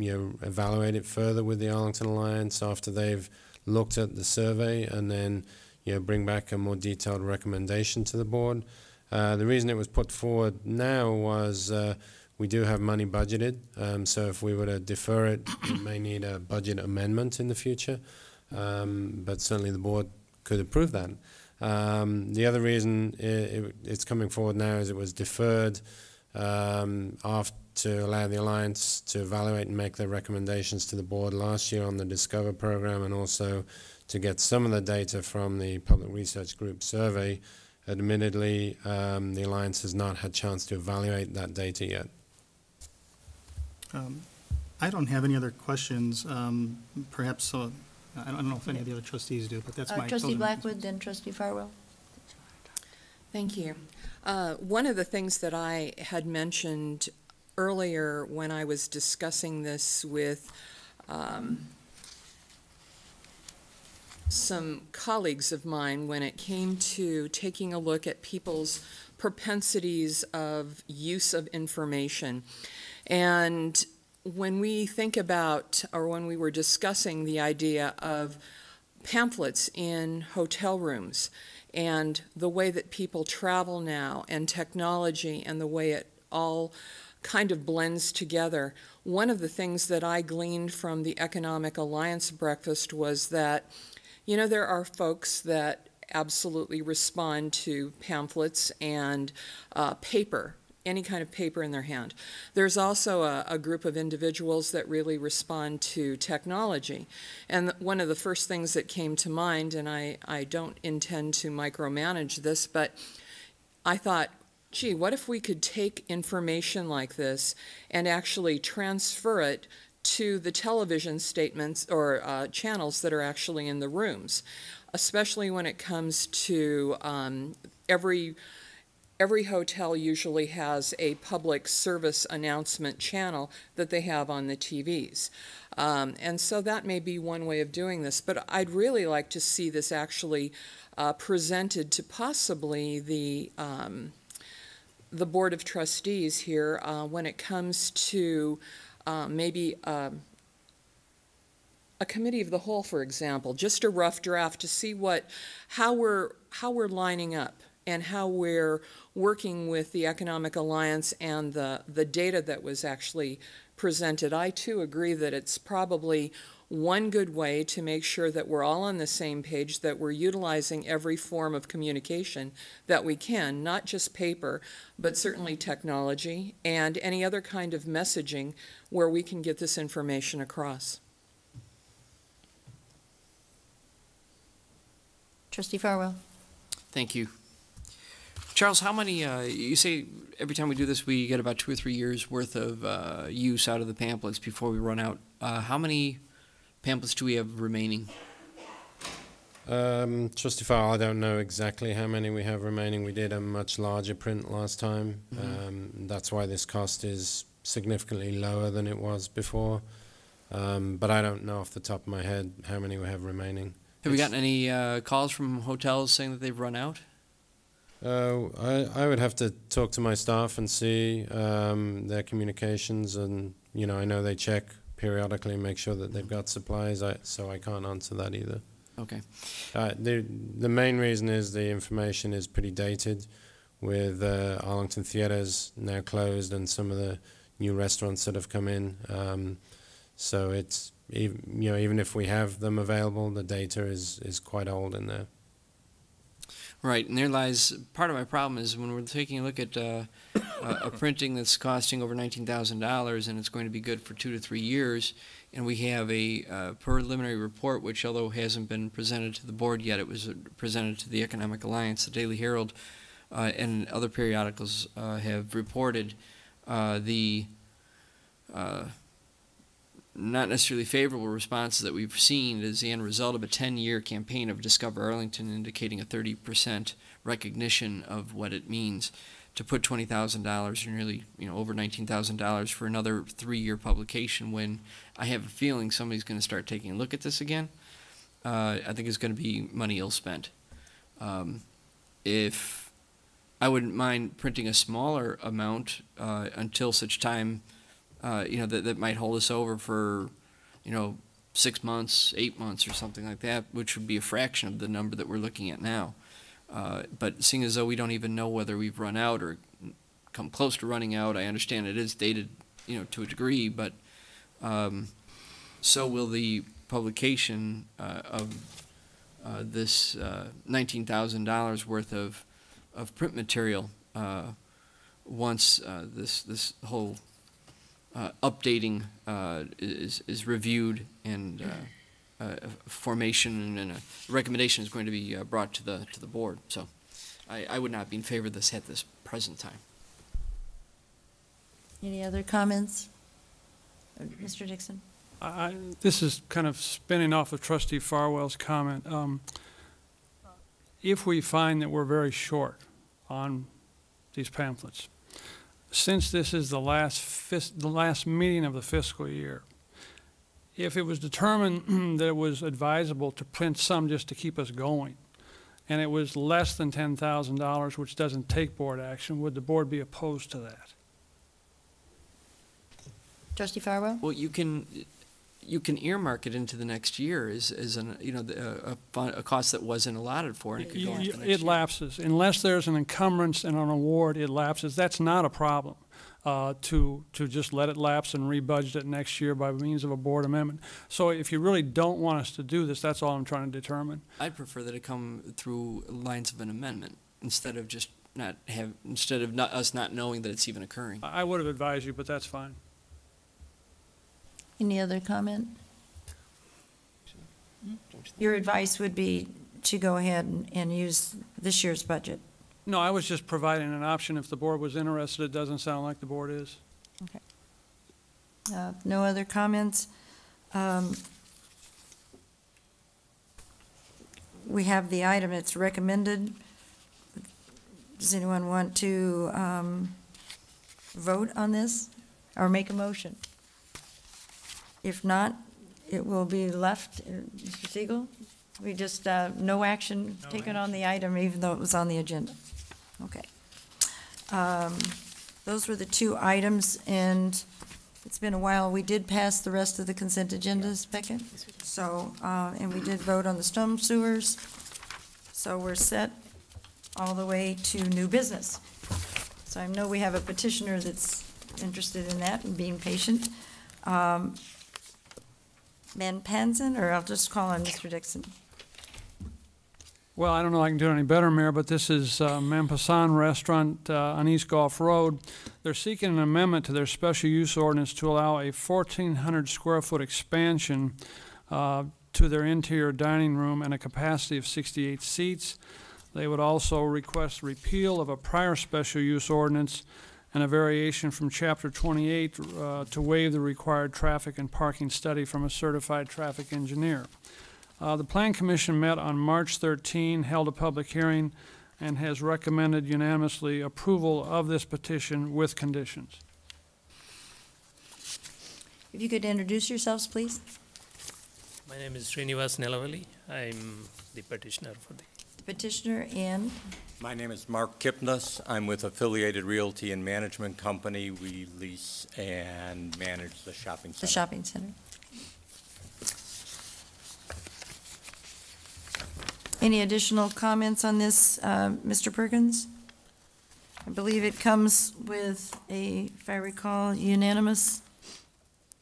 you know, evaluate it further with the Arlington Alliance after they've looked at the survey, and then, you know, bring back a more detailed recommendation to the board. The reason it was put forward now was we do have money budgeted, so if we were to defer it, it may need a budget amendment in the future, but certainly the board could approve that. The other reason it's coming forward now is it was deferred to allow the Alliance to evaluate and make their recommendations to the board last year on the Discover program, and also to get some of the data from the Public Research Group survey. Admittedly, the Alliance has not had a chance to evaluate that data yet. I don't have any other questions. Perhaps, I don't know if any of the other trustees do, but that's my... Trustee Blackwood, then Trustee Farwell. Thank you. One of the things that I had mentioned earlier when I was discussing this with some colleagues of mine, when it came to taking a look at people's propensities of use of information. And when we think about, or when we were discussing the idea of pamphlets in hotel rooms and the way that people travel now and technology and the way it all kind of blends together, one of the things that I gleaned from the Economic Alliance breakfast was that, you know, there are folks that absolutely respond to pamphlets and paper, any kind of paper in their hand. There's also a group of individuals that really respond to technology. And one of the first things that came to mind, and I don't intend to micromanage this, but I thought, gee, what if we could take information like this and actually transfer it to the television statements or channels that are actually in the rooms, especially when it comes to every hotel usually has a public service announcement channel that they have on the TVs. And so that may be one way of doing this, but I'd really like to see this actually presented to possibly the Board of Trustees here when it comes to maybe a committee of the whole, for example, just a rough draft to see how we're lining up and how we're working with the Economic Alliance and the data that was actually presented. I too agree that it's probably one good way to make sure that we're all on the same page, that we're utilizing every form of communication that we can, not just paper, but certainly technology and any other kind of messaging where we can get this information across. Trustee Farwell. Thank you. Charles, how many, you say every time we do this, we get about 2 or 3 years worth of use out of the pamphlets before we run out. How many pamphlets do we have remaining? Trustee Farwell, I don't know exactly how many we have remaining. We did a much larger print last time. That's why this cost is significantly lower than it was before. But I don't know off the top of my head how many we have remaining. Have we gotten any calls from hotels saying that they've run out? I would have to talk to my staff and see their communications, and I know they check periodically and make sure that they've got supplies. So I can't answer that either. Okay. The main reason is the information is pretty dated, with Arlington Theatres now closed and some of the new restaurants that have come in. So it's even if we have them available, the data is quite old in there. Right, and there lies part of my problem is when we're taking a look at a printing that's costing over $19,000 and it's going to be good for 2 to 3 years, and we have a preliminary report which, although hasn't been presented to the board yet, it was presented to the Economic Alliance, the Daily Herald, and other periodicals have reported the not necessarily favorable responses that we've seen as the end result of a 10-year campaign of Discover Arlington, indicating a 30% recognition of what it means to put $20,000 or nearly over $19,000 for another 3-year publication, when I have a feeling somebody's going to start taking a look at this again. I think it's going to be money ill spent. If I wouldn't mind printing a smaller amount until such time that might hold us over for 6 months, 8 months or something like that, which would be a fraction of the number that we're looking at now. But seeing as though we don't even know whether we've run out or come close to running out, I understand it is dated to a degree, but so will the publication of this $19,000 worth of print material once this whole updating is reviewed, and formation and a recommendation is going to be brought to the board. So I would not be in favor of this at this present time. Any other comments? Mr. Dixon? This is kind of spinning off of Trustee Farwell's comment. If we find that we're very short on these pamphlets, since this is the last meeting of the fiscal year, if it was determined that it was advisable to print some just to keep us going, and it was less than $10,000, which doesn't take board action, would the board be opposed to that? Trustee Farwell? Well, you can earmark it into the next year as a cost that wasn't allotted for, and it could go into the next year. It lapses. Unless there's an encumbrance and an award, it lapses. That's not a problem, to just let it lapse and rebudget it next year by means of a board amendment. So if you really don't want us to do this, that's all I'm trying to determine. I'd prefer that it come through lines of an amendment instead of just us not knowing that it's even occurring. I would have advised you, but that's fine. Any other comment? Your advice would be to go ahead and use this year's budget? No, I was just providing an option if the board was interested. It doesn't sound like the board is. Okay. No other comments? We have the item. It's recommended. Does anyone want to vote on this or make a motion? If not, it will be left. Mr. Siegel, we just, no action taken on the item, even though it was on the agenda. Okay. Those were the 2 items, and it's been a while. We did pass the rest of the consent agendas, Beckett. So, and we did vote on the storm sewers. So we're set all the way to new business. So I know we have a petitioner that's interested in that and being patient. Man Panzen, or I'll just call on Mr. Dixon. Well, I don't know if I can do it any better, Mayor, but this is Mampassan Restaurant on East Gulf Road. They're seeking an amendment to their special use ordinance to allow a 1,400 square foot expansion to their interior dining room and a capacity of 68 seats. They would also request repeal of a prior special use ordinance and a variation from Chapter 28 to waive the required traffic and parking study from a certified traffic engineer. The Plan Commission met on March 13, held a public hearing, and has recommended unanimously approval of this petition with conditions. If you could introduce yourselves, please. My name is Srinivas Nelavali. I'm the petitioner for the Petitioner and? My name is Mark Kipnis. I'm with Affiliated Realty and Management Company. We lease and manage the shopping center. The shopping center. Any additional comments on this, Mr. Perkins? I believe it comes with a, if I recall, unanimous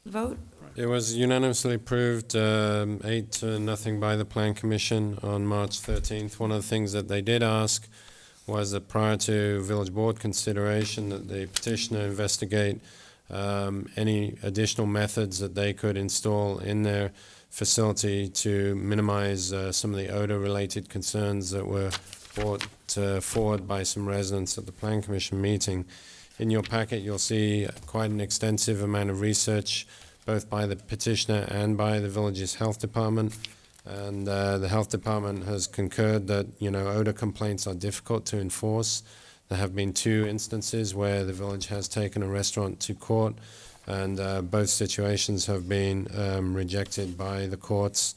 vote? It was unanimously approved, 8-0 by the Plan Commission on March 13th. One of the things that they did ask was that prior to Village Board consideration that the petitioner investigate any additional methods that they could install in their facility to minimize some of the odor-related concerns that were brought forward by some residents at the Plan Commission meeting. In your packet, you'll see quite an extensive amount of research both by the petitioner and by the village's health department. And the health department has concurred that, odor complaints are difficult to enforce. There have been 2 instances where the village has taken a restaurant to court, and both situations have been rejected by the courts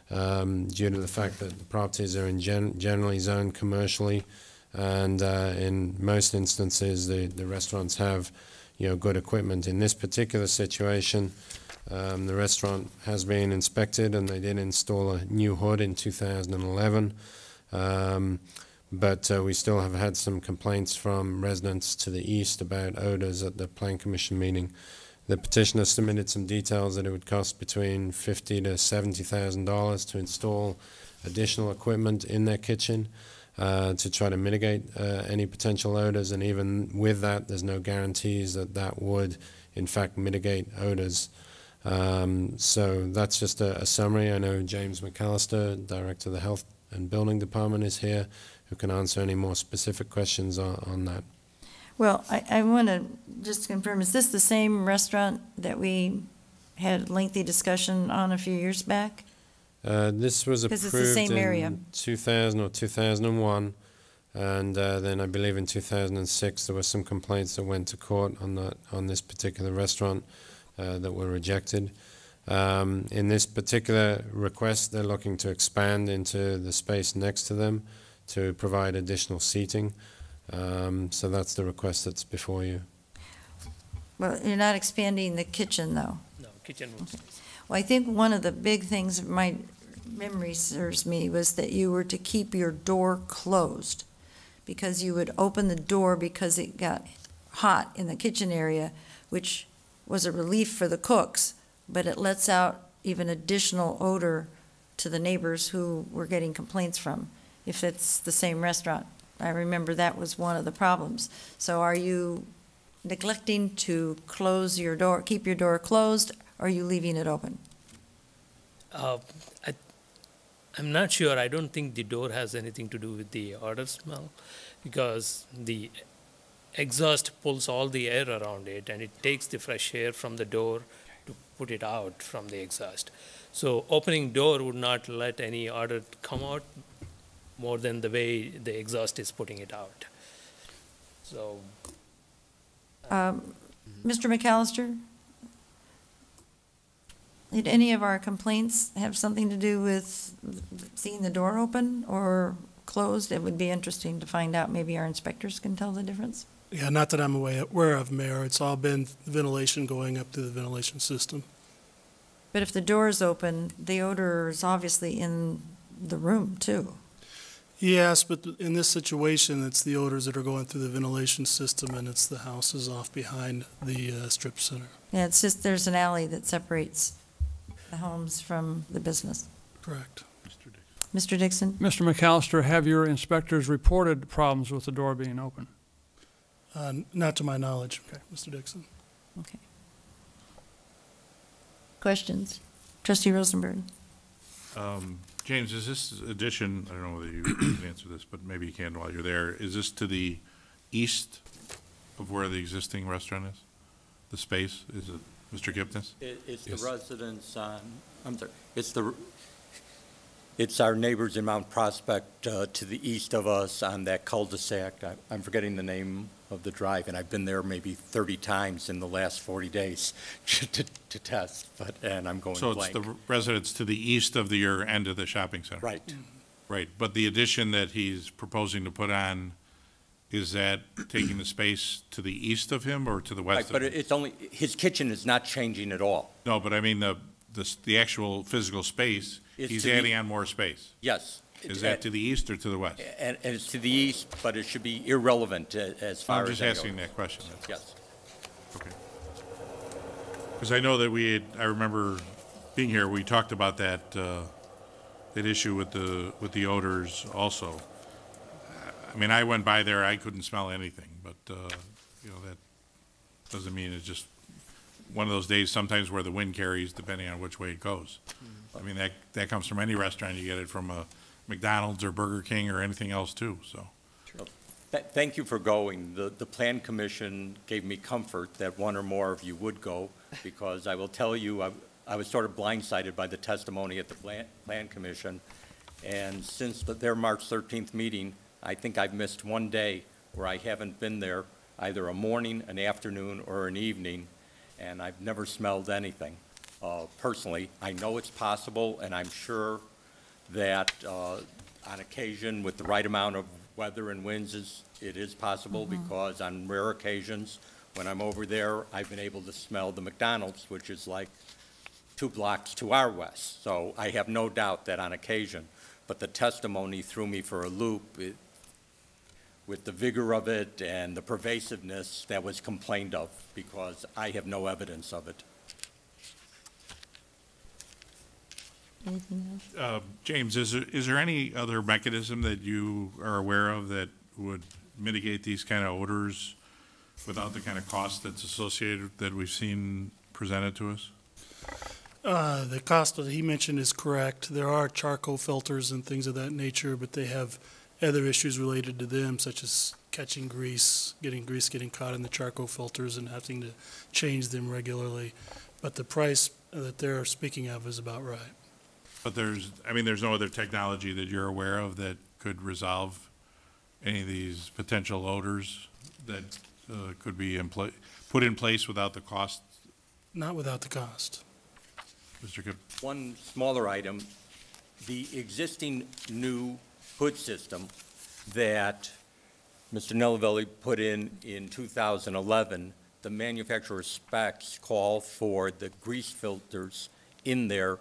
due to the fact that the properties are generally zoned commercially, and in most instances the restaurants have good equipment. In this particular situation, the restaurant has been inspected and they did install a new hood in 2011, but we still have had some complaints from residents to the east about odors at the Plan Commission meeting. The petitioner submitted some details that it would cost between $50,000 to $70,000 to install additional equipment in their kitchen to try to mitigate any potential odors, and even with that, there's no guarantees that that would in fact mitigate odors. So that's just a summary. I know James McAllister, Director of the Health and Building Department, is here, who can answer any more specific questions on that. Well, I want to just confirm, is this the same restaurant that we had lengthy discussion on a few years back? This was approved in 2000 or 2001, and then I believe in 2006 there were some complaints that went to court on this particular restaurant that were rejected. In this particular request, they're looking to expand into the space next to them to provide additional seating. So that's the request that's before you. Well, you're not expanding the kitchen, though. no, kitchen rooms. Well, I think one of the big things, my memory serves me, was that you were to keep your door closed, because you would open the door because it got hot in the kitchen area, which was a relief for the cooks, but it lets out even additional odor to the neighbors who were getting complaints from, if it's the same restaurant. I remember that was one of the problems. So are you neglecting to close your door, keep your door closed, or are you leaving it open? I'm not sure. I don't think the door has anything to do with the odor smell, because the exhaust pulls all the air around it and it takes the fresh air from the door to put it out from the exhaust. So opening door would not let any odor come out more than the way the exhaust is putting it out. So. Mr. McAllister, did any of our complaints have something to do with seeing the door open or closed? It would be interesting to find out. Maybe our inspectors can tell the difference. Yeah, not that I'm aware of, Mayor. It's all been ventilation going up to the ventilation system. But if the door is open, the odor is obviously in the room, too. Yes, but in this situation, it's the odors that are going through the ventilation system, and it's the houses off behind the strip center. Yeah, it's just there's an alley that separates the homes from the business. Correct. Mr. Dixon? Mr. McAllister, have your inspectors reported problems with the door being open? Not to my knowledge, Mr. Dixon. Okay. Questions? Trustee Rosenberg? James, is this addition, I don't know whether you can answer this, but maybe you can while you're there, is this to the east of where the existing restaurant is? The space, is it, Mr. Gipnis? It's Yes. the residents on, I'm sorry, it's our neighbors in Mount Prospect to the east of us on that cul-de-sac. I'm forgetting the name of the drive, and I've been there maybe 30 times in the last 40 days to test, and I'm going So blank. it's the residents to the east of your end of the shopping center? Right. Right, but the addition that he's proposing to put on, is that taking the space to the east of him or to the Right, west of but him? it's only, his kitchen is not changing at all. No, but I mean, the actual physical space, It's he's to the- adding on more space. Yes. Is that to the east or to the west? And it's to the east, but it should be irrelevant as far I'm as just I know. asking that question. That's- Yes. Okay. Because I know that I remember being here, we talked about that issue with the odors also. I mean, I went by there, I couldn't smell anything, but, that doesn't mean it's just one of those days sometimes where the wind carries depending on which way it goes. I mean, that comes from any restaurant. You get it from a McDonald's or Burger King or anything else too, so. Thank you for going. The Plan Commission gave me comfort that one or more of you would go, because I will tell you, I was sort of blindsided by the testimony at the Plan Commission, and since their March 13th meeting, I think I've missed one day where I haven't been there, either a morning, an afternoon, or an evening, and I've never smelled anything. Personally, I know it's possible, and I'm sure that on occasion, with the right amount of weather and winds, it is possible, because on rare occasions, when I'm over there, I've been able to smell the McDonald's, which is like 2 blocks to our west. So I have no doubt that on occasion, but the testimony threw me for a loop with the vigor of it and the pervasiveness that was complained of, because I have no evidence of it. Anything else? James, is there any other mechanism that you are aware of that would mitigate these kind of odors without the kind of cost that's associated that we've seen presented to us? The cost that he mentioned is correct. There are charcoal filters and things of that nature, but they have other issues related to them, such as catching grease getting caught in the charcoal filters and having to change them regularly. But the price that they're speaking of is about right. But there's no other technology that you're aware of that could resolve any of these potential odors that could be put in place without the cost? Not without the cost. Mr. Kip? One smaller item, the existing new hood system that Mr. Nelavelli put in 2011, the manufacturer's specs call for the grease filters in there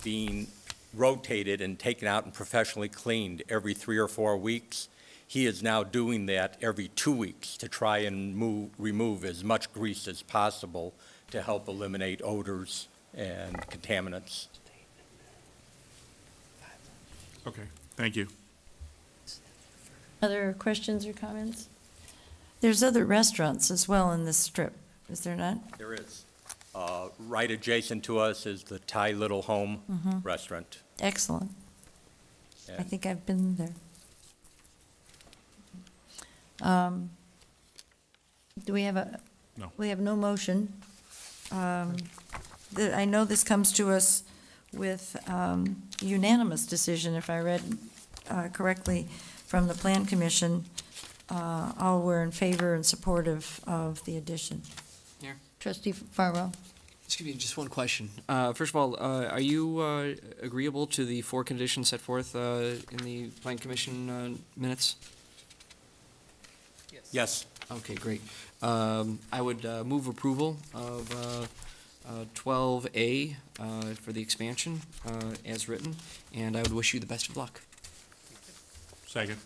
being rotated and taken out and professionally cleaned every 3 or 4 weeks. He is now doing that every 2 weeks to try and remove as much grease as possible to help eliminate odors and contaminants. Okay, thank you. Other questions or comments? There's other restaurants as well in this strip, is there not? There is. Right adjacent to us is the Thai Little Home restaurant. Excellent. I And think I've been there. Do we have No. We have no motion. I know this comes to us with unanimous decision, if I read correctly, from the Plan Commission. All were in favor and supportive of the addition. Here. Trustee Farwell? Excuse me, just one question. First of all, are you agreeable to the 4 conditions set forth in the Plan Commission minutes? yes, Okay, great. I would move approval of 12A for the expansion as written, and I would wish you the best of luck. Second.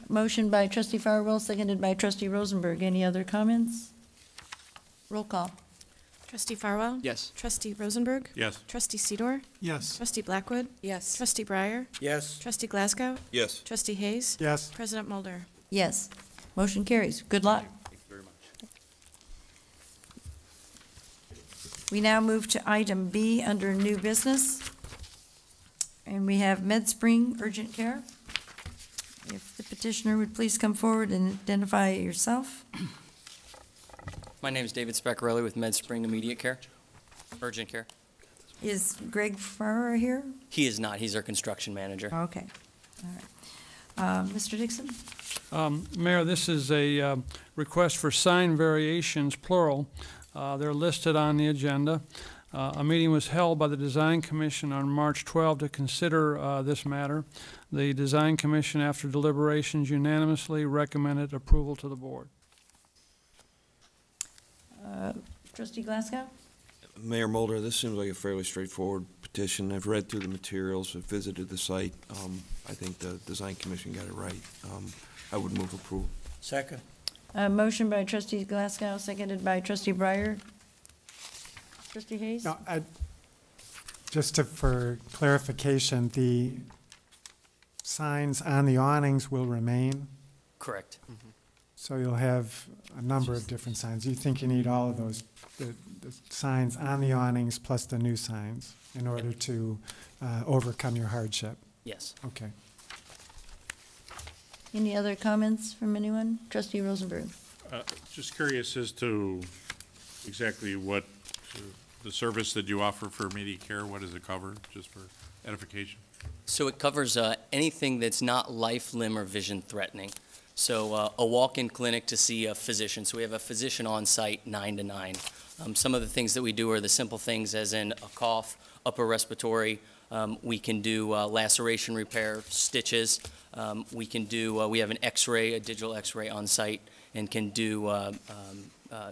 Motion by Trustee Farwell, seconded by Trustee Rosenberg. Any other comments? Roll call. Trustee Farwell? Yes. Trustee Rosenberg? Yes. Trustee Sidor? Yes. Trustee Blackwood? Yes. Trustee Breyer? Yes. Trustee Glasgow? Yes. Trustee Hayes? Yes. President Mulder? Yes. Motion carries. Good luck. thank you very much. We now move to item B under new business. And we have MedSpring Urgent Care. If the petitioner would please come forward and identify yourself. My name is David Speccarelli with MedSpring Immediate Care, Urgent Care. Is Greg Farwell here? He is not. He's our construction manager. Okay. All right. Mr. Dixon? Mayor, this is a request for sign variations, plural. They're listed on the agenda. A meeting was held by the Design Commission on March 12 to consider this matter. The Design Commission, after deliberations, unanimously recommended approval to the board. Trustee Glasgow? Mayor Mulder, this seems like a fairly straightforward petition. I've read through the materials, I've visited the site. I think the Design Commission got it right. I would move approval. Second. Motion by Trustee Glasgow, seconded by Trustee Breyer. Trustee Hayes? No, for clarification, the signs on the awnings will remain? Correct. So you'll have a number of different signs. You think you need all of those, the signs on the awnings plus the new signs in order to overcome your hardship? Yes. Okay. Any other comments from anyone? Trustee Rosenberg? Just curious as to exactly what the service that you offer for immediate care, what does it cover, just for edification? So it covers anything that's not life, limb, or vision threatening. So a walk-in clinic to see a physician. So we have a physician on site 9 to 9. Some of the things that we do are the simple things as in a cough, upper respiratory. We can do laceration repair, stitches. We can do, we have an x-ray, a digital x-ray on site, and can do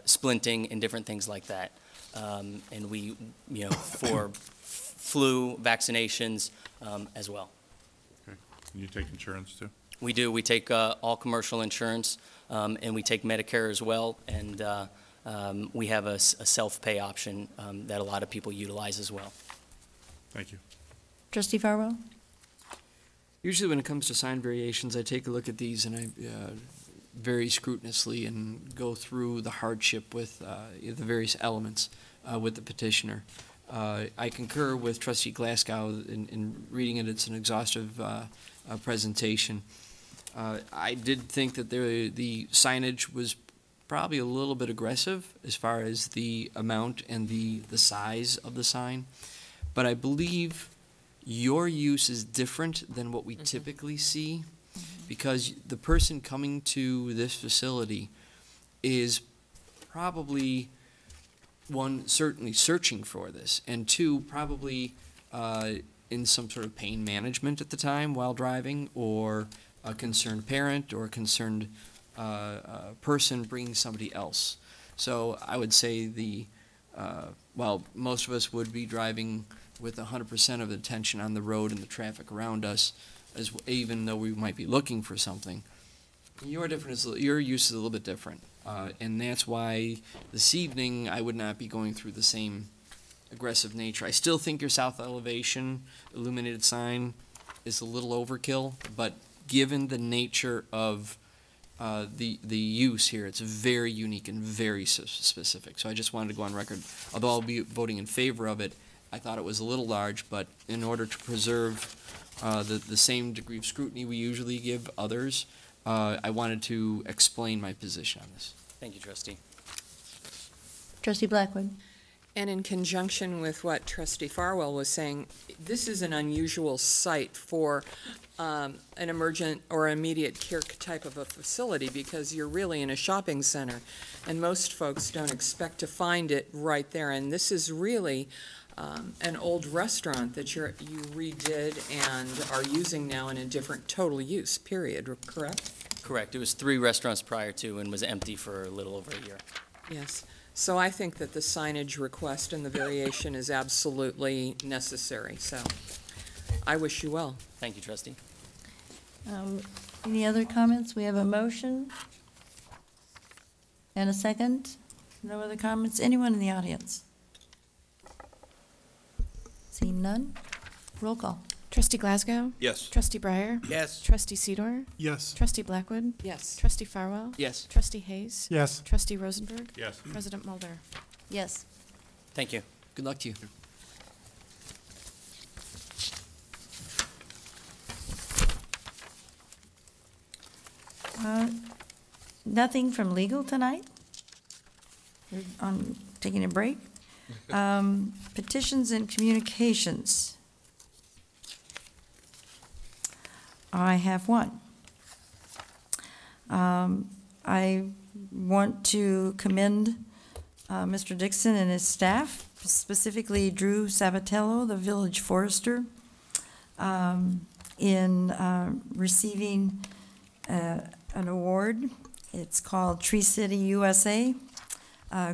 splinting and different things like that. And we, for flu vaccinations as well. Okay. And you take insurance too? We do. We take all commercial insurance, and we take Medicare as well, and we have a self-pay option that a lot of people utilize as well. Thank you. Trustee Farwell? Usually when it comes to sign variations, I take a look at these and I very scrupulously and go through the hardship with the various elements with the petitioner. I concur with Trustee Glasgow in reading it. It's an exhaustive presentation. I did think that the signage was probably a little bit aggressive as far as the amount and the size of the sign, but I believe your use is different than what we typically see, because the person coming to this facility is probably, one, certainly searching for this, and two, probably in some sort of pain management at the time while driving, or a concerned parent or a concerned person bringing somebody else. So I would say while most of us would be driving with 100% of the attention on the road and the traffic around us, even though we might be looking for something, your use is a little bit different. And that's why this evening I would not be going through the same aggressive nature. I still think your south elevation illuminated sign is a little overkill, but given the nature of the use here, it's very unique and very specific. So I just wanted to go on record. Although I'll be voting in favor of it, I thought it was a little large, but in order to preserve the same degree of scrutiny we usually give others, I wanted to explain my position on this. Thank you, Trustee. Trustee Blackwood? And in conjunction with what Trustee Farwell was saying, this is an unusual site for an emergent or immediate care type of a facility, because you're really in a shopping center, and most folks don't expect to find it right there. And this is really an old restaurant that you redid and are using now in a different total use, period, correct? Correct. It was 3 restaurants prior to and was empty for a little over a year. Yes. So I think that the signage request and the variation is absolutely necessary. So I wish you well. Thank you, Trustee. Any other comments? We have a motion and a second. No other comments? Anyone in the audience? Seeing none, roll call. Trustee Glasgow? Yes. Trustee Breyer? Yes. Trustee Sidor? Yes. Trustee Blackwood? Yes. Trustee Farwell? Yes. Trustee Hayes? Yes. Trustee Rosenberg? Yes. President Mulder? Yes. Thank you. Good luck to you. Nothing from legal tonight? We're on taking a break. Petitions and communications. I have one. I want to commend Mr. Dixon and his staff, specifically Drew Sabatello, the village forester, in receiving an award. It's called Tree City USA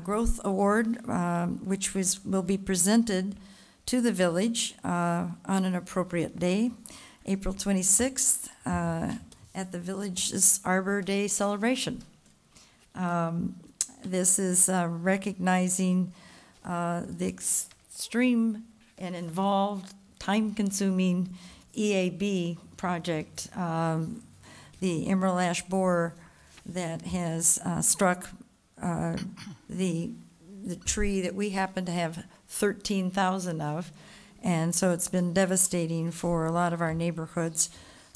Growth Award, which will be presented to the village on an appropriate day, April 26th, at the village's Arbor Day celebration. This is recognizing the extreme and involved, time-consuming EAB project, the emerald ash borer that has struck the tree that we happen to have 13,000 of, and so it's been devastating for a lot of our neighborhoods.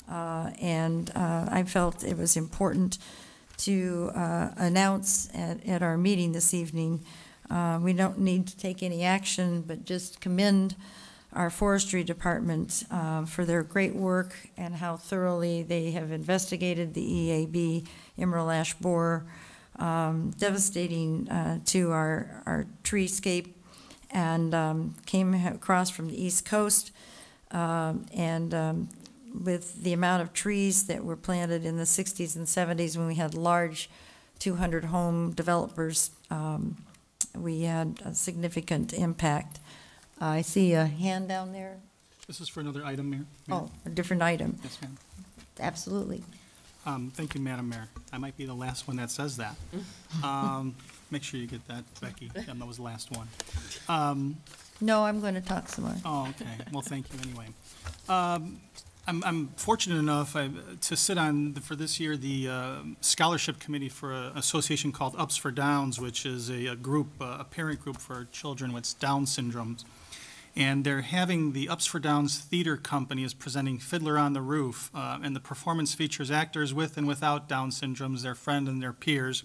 And I felt it was important to announce at our meeting this evening. We don't need to take any action, but just commend our forestry department for their great work and how thoroughly they have investigated the EAB emerald ash borer, devastating to our treescape, and came across from the East Coast, and with the amount of trees that were planted in the 60s and 70s when we had large 200 home developers, we had a significant impact. I see a hand down there. This is for another item, Mayor. Oh, a different item. Yes, ma'am. Absolutely. Thank you, Madam Mayor. I might be the last one that says that. Make sure you get that, Becky. That was the last one. No, I'm going to talk some more. Oh, okay. Well, thank you anyway. I'm fortunate enough to sit on, for this year, the scholarship committee for an association called Ups for Downs, which is a group, a parent group for children with Down syndromes. And they're having the Ups for Downs Theater Company is presenting Fiddler on the Roof, and the performance features actors with and without Down syndromes, their friends and their peers.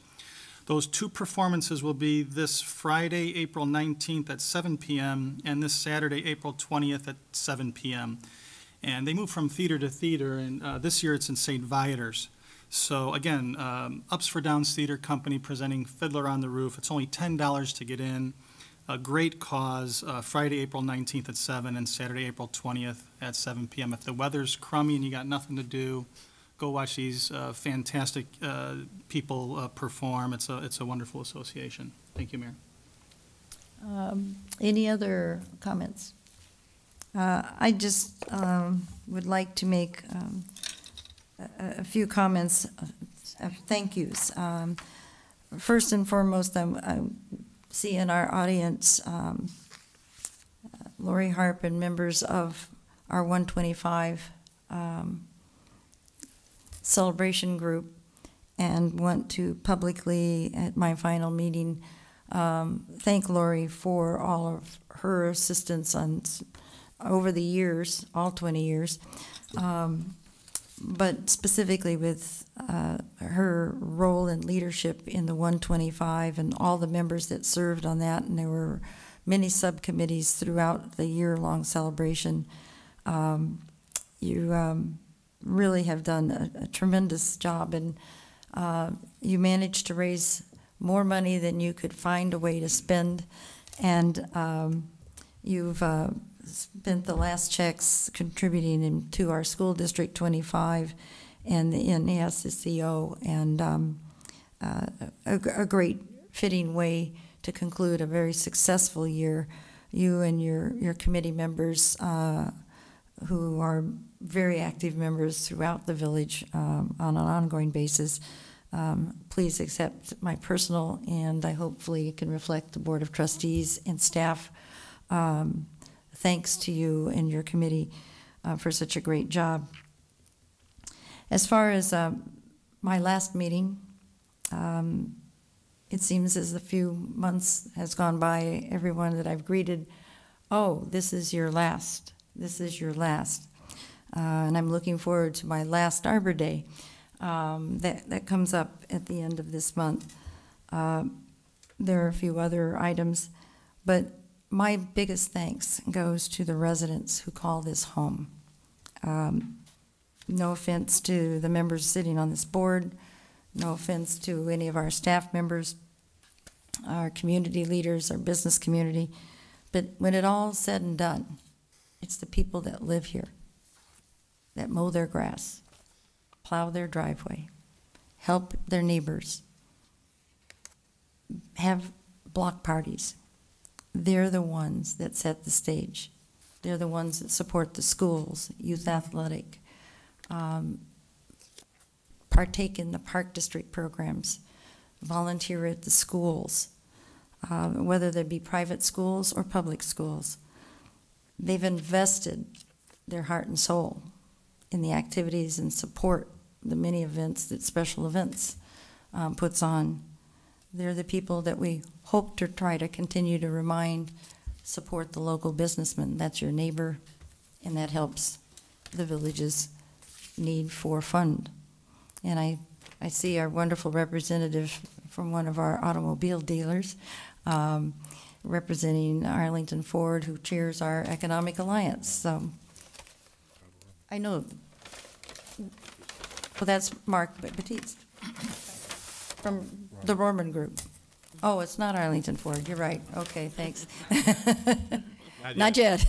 Those two performances will be this Friday, April 19th at 7 p.m. and this Saturday, April 20th at 7 p.m. And they move from theater to theater, and this year it's in St. Viator's. So again, Ups for Downs Theater Company presenting Fiddler on the Roof. It's only $10 to get in. A great cause, Friday, April 19th at 7 and Saturday, April 20th at 7 p.m. If the weather's crummy and you got nothing to do, go watch these fantastic people perform. It's a wonderful association. Thank you, Mayor. Any other comments? I just would like to make a few comments of thank yous. First and foremost, I see in our audience Lori Harp and members of our 125 celebration group, and want to publicly, at my final meeting, thank Lori for all of her assistance over the years, all 20 years, but specifically with her role and leadership in the 125 and all the members that served on that, and there were many subcommittees throughout the year-long celebration. You really have done a tremendous job, and you managed to raise more money than you could find a way to spend, and you've spent the last checks contributing to our school district 25 and the NASCO, and a great fitting way to conclude a very successful year. You and your committee members, who are very active members throughout the village on an ongoing basis, please accept my personal, and I hopefully can reflect the Board of Trustees and staff, thanks to you and your committee for such a great job. As far as my last meeting, it seems as a few months has gone by, everyone that I've greeted, oh, this is your last. This is your last. And I'm looking forward to my last Arbor Day. that comes up at the end of this month. There are a few other items, but my biggest thanks goes to the residents who call this home. No offense to the members sitting on this board, no offense to any of our staff members, our community leaders, our business community, but when it all's said and done, it's the people that live here, that mow their grass, plow their driveway, help their neighbors, have block parties. They're the ones that set the stage. They're the ones that support the schools, youth athletic, partake in the Park District programs, volunteer at the schools, whether they be private schools or public schools. They've invested their heart and soul in the activities and support the many events that Special Events puts on. They're the people that we hope to try to continue to remind, support the local businessman. That's your neighbor, and that helps the village's need for fund. And I see our wonderful representative from one of our automobile dealers, representing Arlington Ford, who chairs our Economic Alliance. So I know, well, that's Mark Batiste from the Rorman Group. Oh, it's not Arlington Ford, you're right. Okay, thanks. Not yet.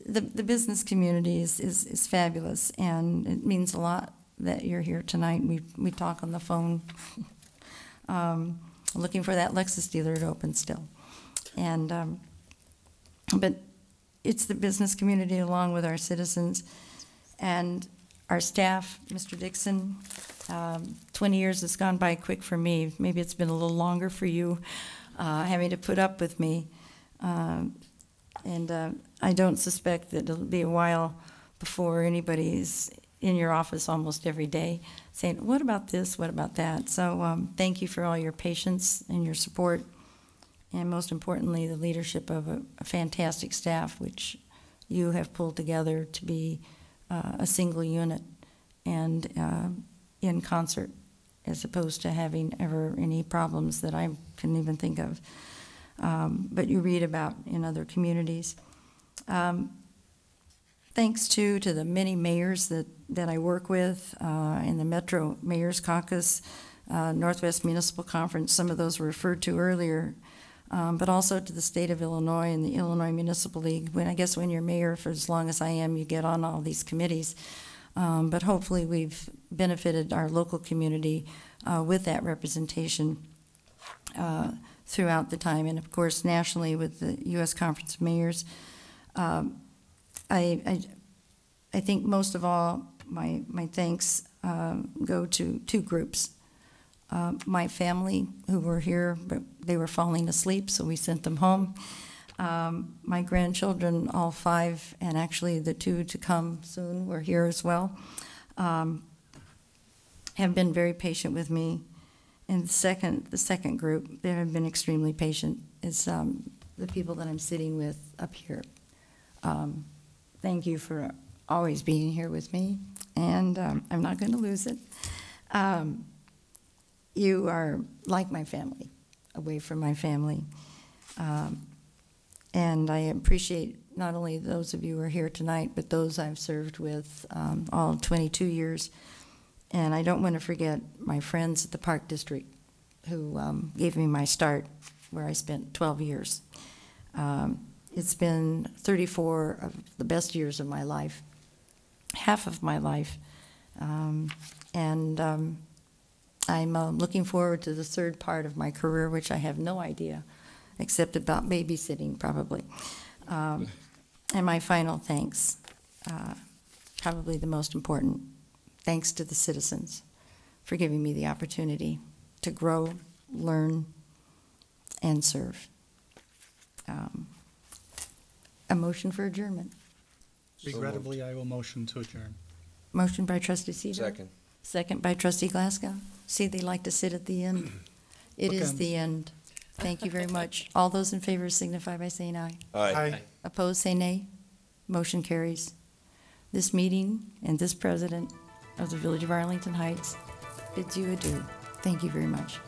The business community is fabulous, and it means a lot that you're here tonight. We talk on the phone, looking for that Lexus dealer to open still. And but it's the business community along with our citizens and our staff. Mr. Dixon, 20 years has gone by quick for me. Maybe it's been a little longer for you, having to put up with me. And I don't suspect that it'll be a while before anybody's in your office almost every day saying, what about this, what about that? So thank you for all your patience and your support, and most importantly, the leadership of a fantastic staff, which you have pulled together to be a single unit and in concert, as opposed to having ever any problems that I can even think of. But you read about in other communities. Thanks to the many mayors that I work with in the Metro Mayors Caucus, Northwest Municipal Conference, some of those were referred to earlier, but also to the state of Illinois and the Illinois Municipal League. I guess when you're mayor for as long as I am, you get on all these committees. But hopefully we've benefited our local community with that representation throughout the time, and of course nationally with the U.S. Conference of Mayors. I think most of all my thanks go to two groups. My family, who were here, but they were falling asleep, so we sent them home. My grandchildren, all 5, and actually the 2 to come soon, were here as well, have been very patient with me. And the second group, they have been extremely patient, is the people that I'm sitting with up here. Thank you for always being here with me, and I'm not going to lose it. You are like my family, away from my family. And I appreciate not only those of you who are here tonight, but those I've served with all 22 years. And I don't want to forget my friends at the Park District who gave me my start, where I spent 12 years. It's been 34 of the best years of my life, half of my life. I'm looking forward to the third part of my career, which I have no idea, except about babysitting probably. And my final thanks, probably the most important, thanks to the citizens for giving me the opportunity to grow, learn, and serve. A motion for adjournment. Regrettably, I will motion to adjourn. Motion by Trustee Sidor. Second. Second by Trustee Glasgow. See, they like to sit at the end. It is the end. Thank you very much. All those in favor signify by saying aye. Aye. Opposed, say nay. Motion carries. this meeting and this president of the Village of Arlington Heights bids you adieu. Thank you very much.